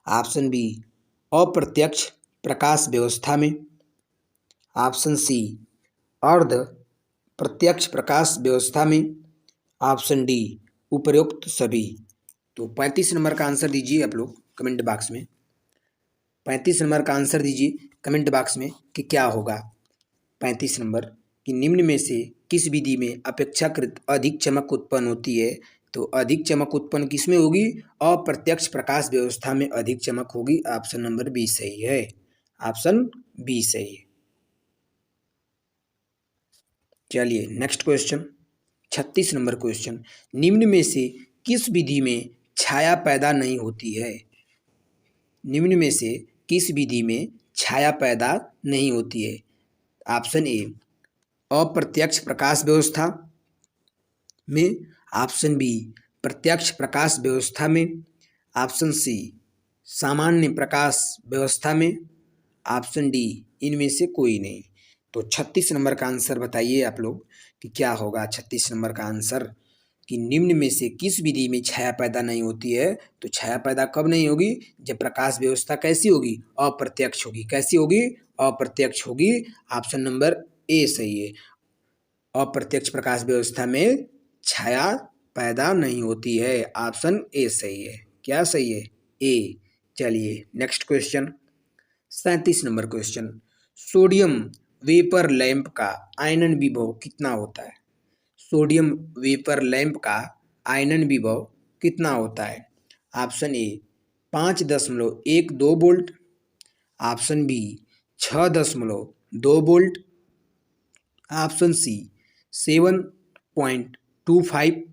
ऑप्शन बी अप्रत्यक्ष प्रकाश व्यवस्था में, ऑप्शन सी अर्ध प्रत्यक्ष प्रकाश व्यवस्था में, ऑप्शन डी उपरोक्त सभी। तो 35 नंबर का आंसर दीजिए आप लोग कमेंट बॉक्स में, 35 नंबर का आंसर दीजिए कमेंट बॉक्स में कि क्या होगा। 35 नंबर कि निम्न में से किस विधि में अपेक्षाकृत अधिक चमक उत्पन्न होती है। तो अधिक चमक उत्पन्न किस में होगी, अप्रत्यक्ष प्रकाश व्यवस्था में अधिक चमक होगी। ऑप्शन नंबर बी सही है, ऑप्शन बी सही है। चलिए नेक्स्ट क्वेश्चन, 36 नंबर क्वेश्चन, निम्न में से किस विधि में छाया पैदा नहीं होती है। निम्न में से किस विधि में छाया पैदा नहीं होती है। ऑप्शन ए अप्रत्यक्ष प्रकाश व्यवस्था में, ऑप्शन बी प्रत्यक्ष प्रकाश व्यवस्था में, ऑप्शन सी सामान्य प्रकाश व्यवस्था में, ऑप्शन डी इनमें से कोई नहीं। तो 36 नंबर का आंसर बताइए आप लोग कि क्या होगा। 36 नंबर का आंसर कि निम्न में से किस विधि में छाया पैदा नहीं होती है। तो छाया पैदा कब नहीं होगी, जब प्रकाश व्यवस्था कैसी होगी, अप्रत्यक्ष होगी। कैसी होगी, अप्रत्यक्ष होगी। ऑप्शन नंबर ए सही है, अप्रत्यक्ष प्रकाश व्यवस्था में छाया पैदा नहीं होती है। ऑप्शन ए सही है। क्या सही है, ए। चलिए next question, 37 number question, sodium vapour lamp का आयनन विभव कितना होता है। सोडियम वेपर लैंप का आयनन विभव कितना होता है। Option A 5.12 volt, option B 6.2 volt, option C 7.25,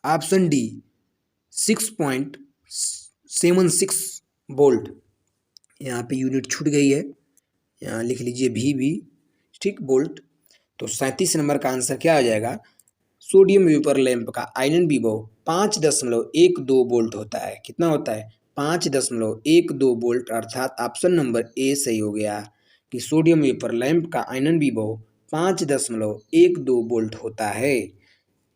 option D 6.76 volt. यहाँ पे यूनिट छूट गई है, यहाँ लिख लीजिए भी ठीक वोल्ट। तो 37 नंबर का आंसर क्या हो जाएगा? सोडियम वेपर लैंप का आयनन विभव 5.12 वोल्ट होता है। कितना होता है? 5.12 वोल्ट, अर्थात ऑप्शन नंबर ए सही हो गया कि सोडियम वेपर लैंप का आयनन विभव 5.12 वोल्ट होता है।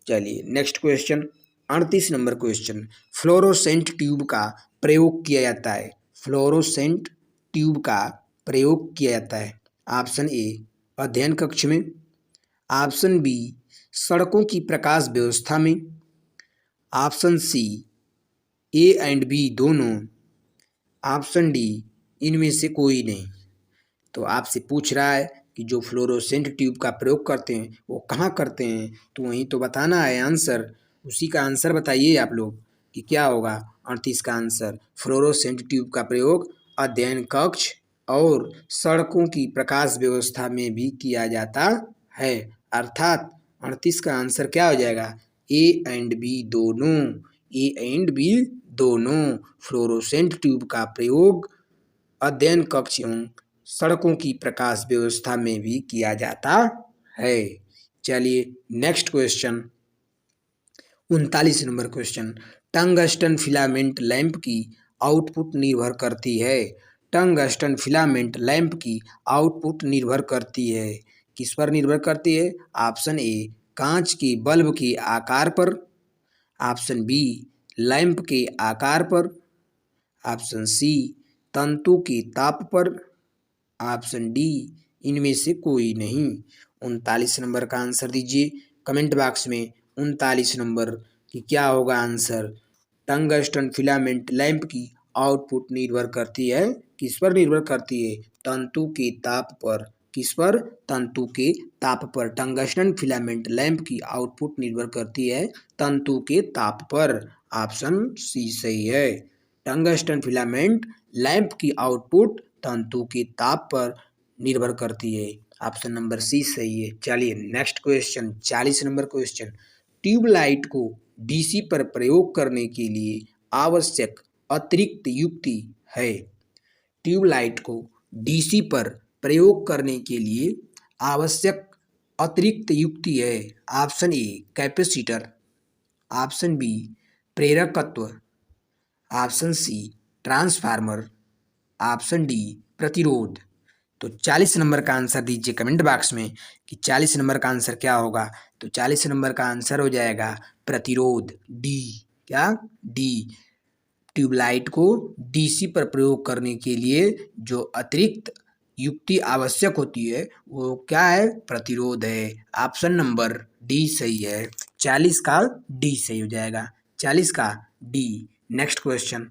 चलिए next question, 38 number question, fluorescent tube का प्रयोग किया जाता है। फ्लोरोसेंट ट्यूब का प्रयोग किया जाता है। ऑप्शन ए अध्ययन कक्ष में, ऑप्शन बी सड़कों की प्रकाश व्यवस्था में, option C A and B दोनों, ऑप्शन डी इनमें से कोई नहीं। तो आपसे पूछ रहा है कि जो फ्लोरोसेंट ट्यूब का प्रयोग करते हैं वो कहाँ करते हैं, तो वहीं तो बताना है आंसर। उसी का आंसर बताइए आप लोग कि क्या होगा 38 का आंसर। फ्लोरोसेंट ट्यूब का प्रयोग अध्ययन कक्ष और सड़कों की प्रकाश व्यवस्था में भी किया जाता है, अर्थात 38 का आंसर क्या हो जाएगा? ए एंड बी दोनों। ए एंड बी दोनों, फ्लोरोसेंट ट्यूब का प्रयोग अध्ययन कक्ष एवं सड़कों की प्रकाश व्यवस्था में भी किया जाता है। चलिए next question, 39 number question, tungsten filament lamp की आउटपुट निर्भर करती है। टंगस्टन फिलामेंट लैंप की आउटपुट निर्भर करती है, किस पर निर्भर करती है? ऑप्शन ए कांच के बल्ब के आकार पर, ऑप्शन बी लैंप के आकार पर, ऑप्शन सी तंतु के ताप पर, ऑप्शन डी इनमें से कोई नहीं। 39 नंबर का आंसर दीजिए कमेंट बॉक्स में। 39 नंबर कि क्या होगा आंसर? टंगस्टन फिलामेंट लैंप की आउटपुट निर्भर करती है, किस पर निर्भर करती है? तंतु के ताप पर। किस पर? तंतु के ताप पर। टंगस्टन फिलामेंट लैंप की आउटपुट निर्भर करती है तंतु के ताप पर। ऑप्शन सी सही है। टंगस्टन फिलामेंट लैंप की आउटपुट तंतु के ताप पर निर्भर करती है। ऑप्शन नंबर सी सही है। चलिए next question, 40 number question, tubelight को डीसी पर प्रयोग करने के लिए आवश्यक अतिरिक्त युक्ति है। ट्यूबलाइट को डीसी पर प्रयोग करने के लिए आवश्यक अतिरिक्त युक्ति है। Option A capacitor, option B प्रेरकत्व, option C transformer, option D प्रतिरोध। तो 40 नंबर का आंसर दीजिए कमेंट बॉक्स में कि 40 नंबर का आंसर क्या होगा। तो 40 नंबर का आंसर हो जाएगा प्रतिरोध, डी। क्या? डी। ट्यूबलाइट को डीसी पर प्रयोग करने के लिए जो अतिरिक्त युक्ति आवश्यक होती है वो क्या है? प्रतिरोध है। ऑप्शन नंबर डी सही है। 40 का डी सही हो जाएगा, 40 का D. Next question,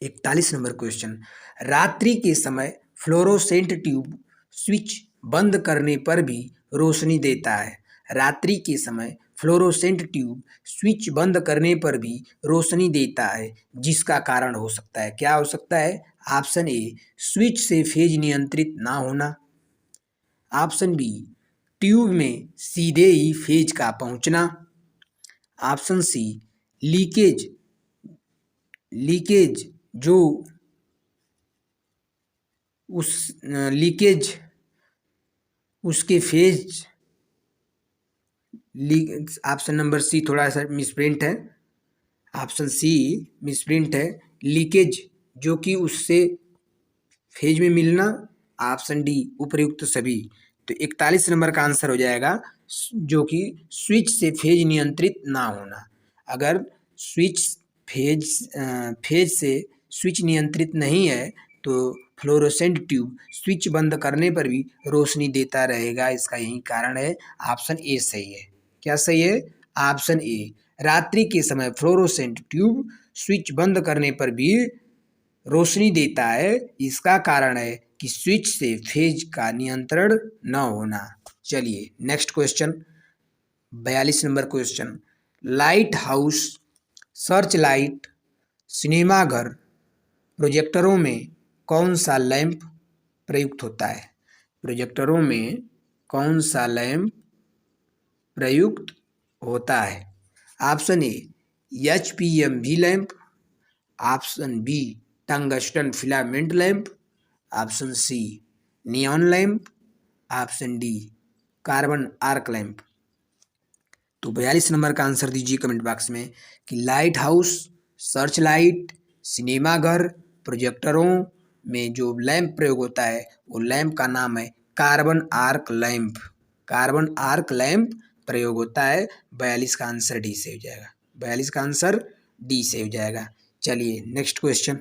41 number question, रात्रि के समय फ्लोरोसेंट ट्यूब स्विच बंद करने पर भी रोशनी देता है। रात्रि के समय फ्लोरोसेंट ट्यूब स्विच बंद करने पर भी रोशनी देता है, जिसका कारण हो सकता है। क्या हो सकता है? ऑप्शन ए स्विच से फेज नियंत्रित ना होना, ऑप्शन बी ट्यूब में सीधे ही फेज का पहुंचना, ऑप्शन सी लीकेज जो उस लीकेज उसके फेज, ऑप्शन नंबर सी थोड़ा सा मिसप्रिंट है, ऑप्शन सी मिसप्रिंट है, लीकेज जो कि उससे फेज में मिलना, ऑप्शन डी उपर्युक्त सभी। तो 41 नंबर का आंसर हो जाएगा जो कि स्विच से फेज नियंत्रित ना होना। अगर स्विच फेज से स्विच नियंत्रित नहीं है तो फ्लोरोसेंट ट्यूब स्विच बंद करने पर भी रोशनी देता रहेगा, इसका यही कारण है। ऑप्शन ए सही है। क्या सही है? ऑप्शन ए, रात्रि के समय फ्लोरोसेंट ट्यूब स्विच बंद करने पर भी रोशनी देता है, इसका कारण है कि स्विच से फेज का नियंत्रण न होना। चलिए next question, 42 number question, light house search light सिनेमाघर प्रोजेक्टरों में कौन सा लैंप प्रयुक्त होता है? प्रोजेक्टरों में कौन सा लैंप प्रयुक्त होता है? Option A HPMV lamp, option B tungsten filament lamp, option C neon lamp, option D carbon arc lamp. तो 42 नंबर का आंसर दीजिए कमेंट बॉक्स में कि लाइट हाउस, सर्च लाइट, सिनेमाघर, प्रोजेक्टरों में जो लैंप प्रयोग होता है वो लैंप का नाम है carbon arc lamp. Carbon arc lamp प्रयोग होता है। 42 का आंसर डी से हो जाएगा। 42 का आंसर डी से हो जाएगा। चलिए next question,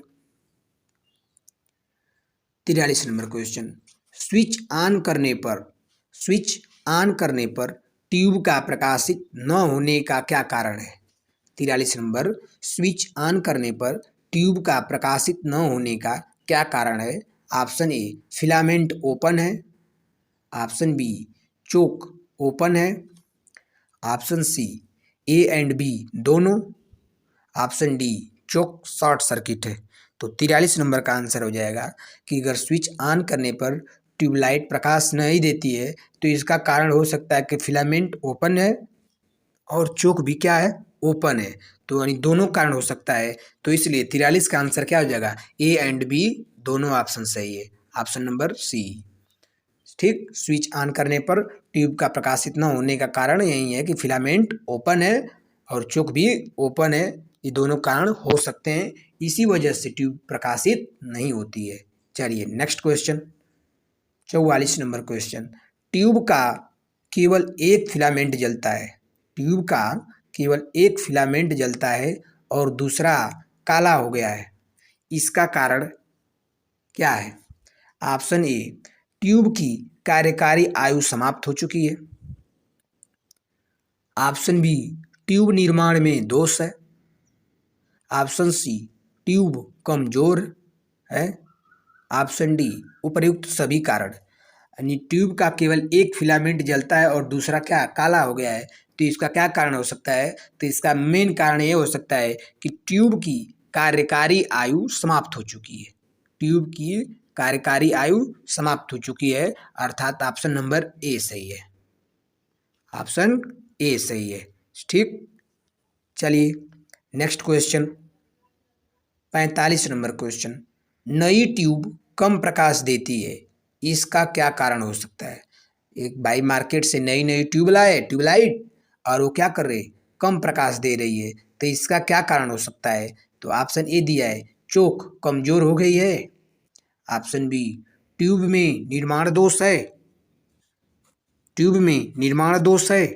43 number question. Switch on करने पर ट्यूब का प्रकाशित न होने का क्या कारण है? 43 नंबर, स्विच ऑन करने पर ट्यूब का प्रकाशित न होने का क्या कारण है? ऑप्शन ए फिलामेंट ओपन है, ऑप्शन बी चोक ओपन है, option C A and B दोनों, option D choke short circuit है। तो 43 नंबर का आंसर हो जाएगा कि अगर स्विच ऑन करने पर ट्यूबलाइट प्रकाश नहीं देती है तो इसका कारण हो सकता है कि फिलामेंट ओपन है और चोक भी क्या है? ओपन है। तो यानी दोनों कारण हो सकता है। तो इसलिए 43 का आंसर क्या हो जाएगा? ए एंड बी दोनों ऑप्शन सही है, ऑप्शन नंबर सी। ठीक, स्विच ऑन करने पर ट्यूब का प्रकाशित न होने का कारण यही है कि फिलामेंट ओपन है और चोक भी ओपन है। ये दोनों कारण हो सकते हैं, इसी वजह से ट्यूब प्रकाशित नहीं होती है। चलिए next question, 44 number question. Tube का केवल एक फिलामेंट जलता है, ट्यूब का केवल एक फिलामेंट जलता है और दूसरा काला हो गया है, इसका कारण क्या है? ऑप्शन ए ट्यूब की कार्यकारी आयु समाप्त हो चुकी है, ऑप्शन बी ट्यूब निर्माण में दोष है, ऑप्शन सी ट्यूब कमजोर है, ऑप्शन डी उपर्युक्त सभी कारण। यानी ट्यूब का केवल एक फिलामेंट जलता है और दूसरा क्या काला हो गया है, तो इसका क्या कारण हो सकता है? तो इसका मेन कारण ये हो सकता है कि ट्यूब की कार्यकारी आयु समाप्त हो चुकी है, ट्यूब की कार्यकारी आयु समाप्त हो चुकी है, अर्थात ऑप्शन नंबर ए सही है, ऑप्शन ए सही है। ठीक, चलिए नेक्स्ट क्वेश्चन, 45 नंबर क्वेश्चन। नई ट्यूब कम प्रकाश देती है, इसका क्या कारण हो सकता है? एक भाई मार्केट से नई नई ट्यूब लाए, ट्यूबलाइट, और वो क्या कर रहे, कम प्रकाश दे रही है, तो इसका क्या कारण हो सकता है? तो ऑप्शन ए दिया है चोक कमजोर हो गई है, ऑप्शन बी ट्यूब में निर्माण दोष है, ट्यूब में निर्माण दोष है,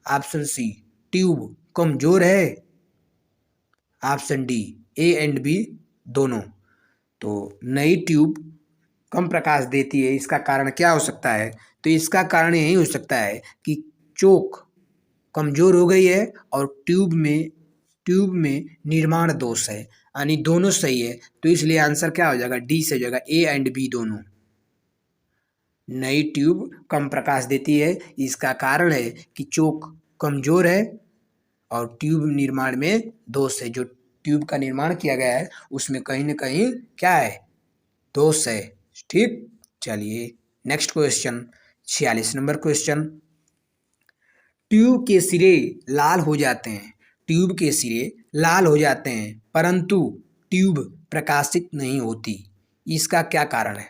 ऑप्शन सी ट्यूब कमजोर है, option D A and B दोनों। तो नई ट्यूब कम प्रकाश देती है, इसका कारण क्या हो सकता है? तो इसका कारण यही हो सकता है कि चोक कमजोर हो गई है और ट्यूब में निर्माण दोष है, यानी दोनों सही है। तो इसलिए आंसर क्या हो जाएगा? डी से हो जाएगा, ए एंड बी दोनों। नई ट्यूब कम प्रकाश देती है, इसका कारण है कि चोक कमजोर है और ट्यूब निर्माण में दोष है, जो ट्यूब का निर्माण किया गया है उसमें कहीं ना कहीं क्या है? दोष है। ठीक, चलिए next question, 46 number question. Tube के सिरे लाल हो जाते हैं, ट्यूब के सिरे लाल हो जाते हैं परंतु ट्यूब प्रकाशित नहीं होती, इसका क्या कारण है?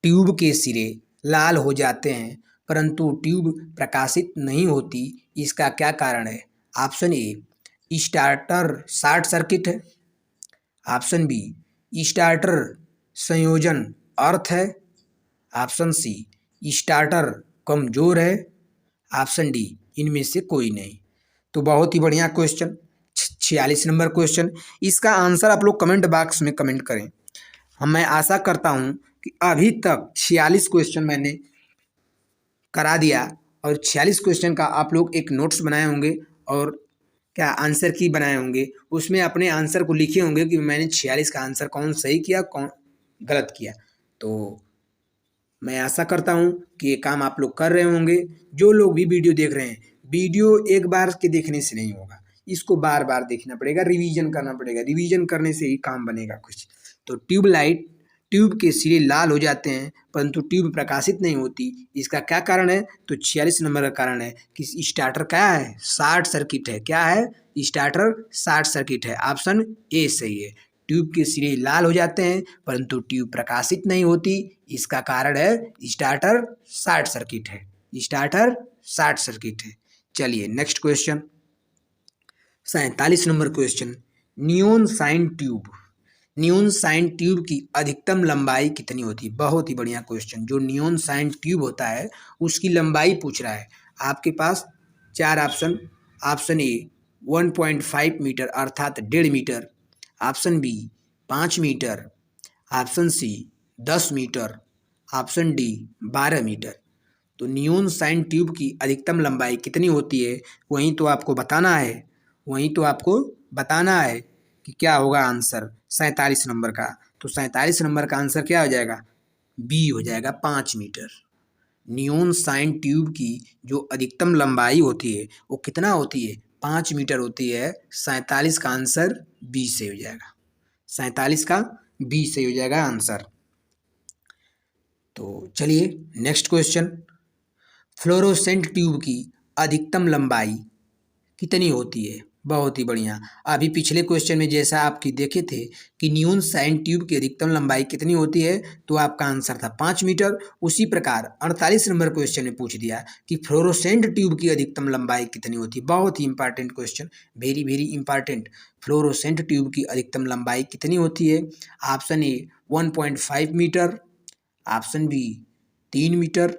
ट्यूब के सिरे लाल हो जाते हैं परंतु ट्यूब प्रकाशित नहीं होती, इसका क्या कारण है? ऑप्शन ए स्टार्टर शॉर्ट सर्किट है, ऑप्शन बी स्टार्टर संयोजन अर्थ है, ऑप्शन सी स्टार्टर कमजोर है, ऑप्शन डी इनमें से कोई नहीं। तो बहुत ही बढ़िया क्वेश्चन, 46 नंबर क्वेश्चन। इसका आंसर आप लोग कमेंट बॉक्स में कमेंट करें। मैं आशा करता हूँ कि अभी तक 46 क्वेश्चन मैंने करा दिया और 46 क्वेश्चन का आप लोग एक नोट्स बनाए होंगे और क्या आंसर की बनाए होंगे, उसमें अपने आंसर को लिखे होंगे कि मैंने 46 का आंसर कौन सही किया कौन गलत किया। तो मैं आशा करता हूँ कि ये काम आप लोग कर रहे होंगे। जो लोग भी वीडियो देख रहे हैं, वीडियो एक बार के देखने से नहीं होगा, इसको बार बार देखना पड़ेगा, रिवीजन करना पड़ेगा, रिवीजन करने से ही काम बनेगा कुछ। तो ट्यूबलाइट, ट्यूब के सिरे लाल हो जाते हैं परंतु ट्यूब प्रकाशित नहीं होती, इसका क्या कारण है? तो 46 नंबर का कारण है कि स्टार्टर क्या है? शॉर्ट सर्किट है। क्या है? स्टार्टर शॉर्ट सर्किट है। ऑप्शन ए सही है। ट्यूब के सिरे लाल हो जाते हैं परंतु ट्यूब प्रकाशित नहीं होती, इसका कारण है स्टार्टर शॉर्ट सर्किट है। स्टार्टर शॉर्ट सर्किट है। चलिए next question, 47 number question, neon sign tube, neon sign tube की अधिकतम लंबाई कितनी होती है? बहुत ही बढ़िया क्वेश्चन। जो नियोन साइन ट्यूब होता है उसकी लंबाई पूछ रहा है। आपके पास चार ऑप्शन, ऑप्शन ए 1.5 मीटर अर्थात 1.5 metre, option B 5 metre, option C 10 metre, option D 12 metre. तो नियोन साइन ट्यूब की अधिकतम लंबाई कितनी होती है वहीं तो आपको बताना है, वहीं तो आपको बताना है कि क्या होगा आंसर 47 नंबर का। तो 47 नंबर का आंसर क्या हो जाएगा? बी हो जाएगा, 5 मीटर। नियोन साइन ट्यूब की जो अधिकतम लंबाई होती है वो कितना होती है? 5 मीटर होती है। 47 का आंसर बी से हो जाएगा। 47 का बी से हो जाएगा आंसर। तो चलिए नेक्स्ट क्वेश्चन, फ्लोरोसेंट ट्यूब की अधिकतम लंबाई कितनी होती है? बहुत ही बढ़िया। अभी पिछले क्वेश्चन में जैसा आपकी देखे थे कि नियोन साइन ट्यूब की अधिकतम लंबाई कितनी होती है तो आपका आंसर था 5 मीटर। उसी प्रकार 48 नंबर क्वेश्चन में पूछ दिया कि फ्लोरोसेंट ट्यूब की अधिकतम लंबाई कितनी होती है। बहुत ही important question, very very important. Fluorescent tube की अधिकतम लंबाई कितनी होती है? Option A 1.5 metre, option B 3 metre,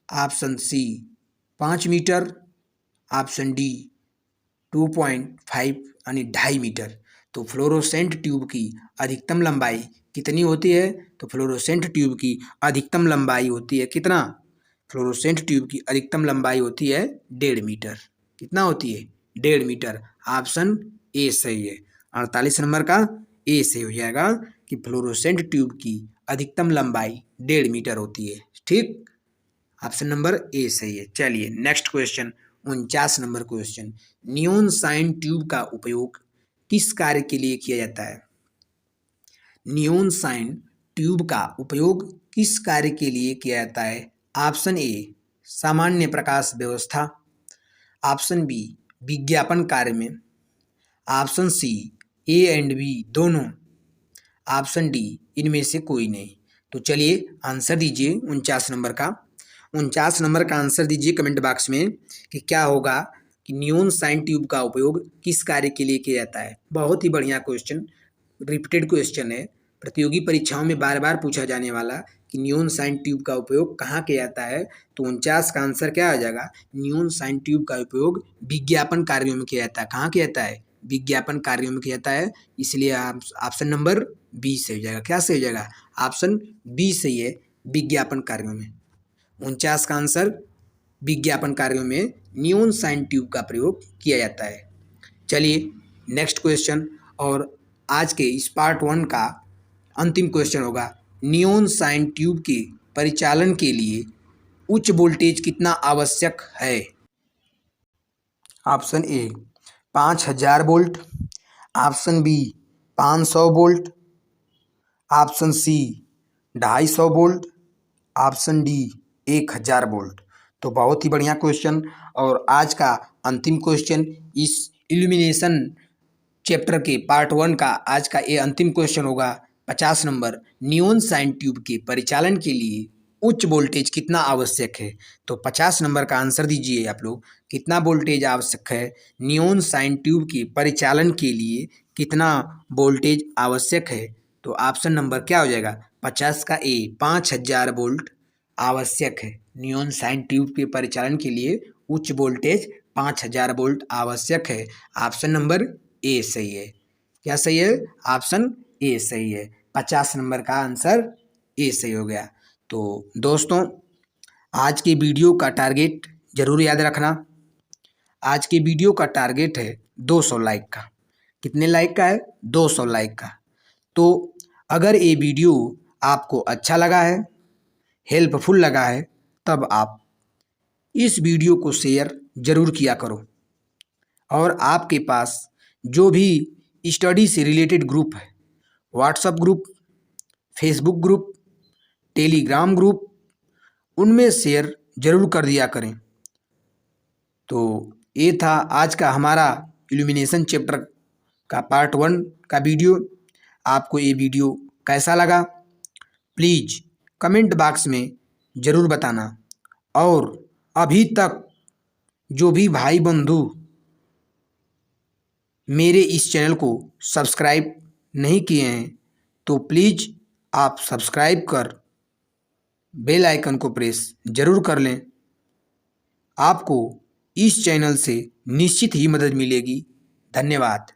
option C 5 metre, option D 2.5 यानी 2.5 मीटर। तो फ्लोरोसेंट ट्यूब की अधिकतम लंबाई कितनी होती है? तो फ्लोरोसेंट ट्यूब की अधिकतम लंबाई होती है कितना? फ्लोरोसेंट ट्यूब की अधिकतम लंबाई होती है 1.5 मीटर। कितना होती है? 1.5 मीटर। ऑप्शन ए सही है। 48 नंबर का ए सही हो जाएगा कि फ्लोरोसेंट ट्यूब की अधिकतम लंबाई 1.5 मीटर होती है। ठीक, ऑप्शन नंबर ए सही है। चलिए next question, 49 number question, neon sign tube का उपयोग किस कार्य के लिए किया जाता है? नियोन साइन ट्यूब का उपयोग किस कार्य के लिए किया जाता है? ऑप्शन ए सामान्य प्रकाश व्यवस्था, ऑप्शन बी विज्ञापन कार्य में, option C A and B दोनों, ऑप्शन डी इनमें से कोई नहीं। तो चलिए आंसर दीजिए 49 नंबर का। 49 नंबर का आंसर दीजिए कमेंट बॉक्स में कि क्या होगा कि नियोन साइन ट्यूब का उपयोग किस कार्य के लिए किया जाता है। बहुत ही बढ़िया क्वेश्चन, रिपीटेड क्वेश्चन है, प्रतियोगी परीक्षाओं में बार बार पूछा जाने वाला कि नियोन साइन ट्यूब का उपयोग कहाँ किया जाता है। तो 49 का आंसर क्या आ जाएगा? नियोन साइन ट्यूब का उपयोग विज्ञापन कार्यों में किया जाता है। कहाँ किया जाता है? विज्ञापन कार्यों में किया जाता है। इसलिए आप ऑप्शन नंबर बी से हो जाएगा। क्या से हो जाएगा? ऑप्शन बी सही है, विज्ञापन कार्यों में। 49 का आंसर विज्ञापन कार्यों में नियोन साइन ट्यूब का प्रयोग किया जाता है। चलिए नेक्स्ट क्वेश्चन, और आज के इस पार्ट 1 का अंतिम क्वेश्चन होगा, नियोन साइन ट्यूब के परिचालन के लिए उच्च वोल्टेज कितना आवश्यक है? Option A 5000 volt, option B 500 volt, option C 250 volt, option D 1000 volt. तो बहुत ही बढ़िया क्वेश्चन, और आज का अंतिम क्वेश्चन इस इल्यूमिनेशन चैप्टर के पार्ट 1 का आज का ये अंतिम क्वेश्चन होगा 50 नंबर, नियोन साइन ट्यूब के परिचालन के लिए उच्च वोल्टेज कितना आवश्यक है? तो 50 नंबर का आंसर दीजिए आप लोग, कितना वोल्टेज आवश्यक है? नियोन साइन ट्यूब के परिचालन के लिए कितना वोल्टेज आवश्यक है? तो ऑप्शन नंबर क्या हो जाएगा? 50 का ए 5000 वोल्ट आवश्यक है। नियोन साइन ट्यूब के परिचालन के लिए उच्च वोल्टेज 5000 वोल्ट आवश्यक है। ऑप्शन नंबर ए सही है। क्या सही है? ऑप्शन ए सही है। 50 नंबर का आंसर ए सही हो गया। तो दोस्तों आज के वीडियो का टारगेट जरूर याद रखना। आज के वीडियो का टारगेट है 200 लाइक का। कितने लाइक का है? 200 लाइक का। तो अगर ये वीडियो आपको अच्छा लगा है, हेल्पफुल लगा है, तब आप इस वीडियो को शेयर जरूर किया करो और आपके पास जो भी स्टडी से रिलेटेड ग्रुप है, WhatsApp group, Facebook group, Telegram group, उनमें शेयर जरूर कर दिया करें। तो ये था आज का हमारा इल्यूमिनेशन चैप्टर का पार्ट 1 का वीडियो। आपको ये वीडियो कैसा लगा प्लीज़ कमेंट बॉक्स में ज़रूर बताना। और अभी तक जो भी भाई बंधु मेरे इस चैनल को सब्सक्राइब नहीं किए हैं तो प्लीज़ आप सब्सक्राइब कर बेल आइकन को प्रेस ज़रूर कर लें। आपको इस चैनल से निश्चित ही मदद मिलेगी। धन्यवाद।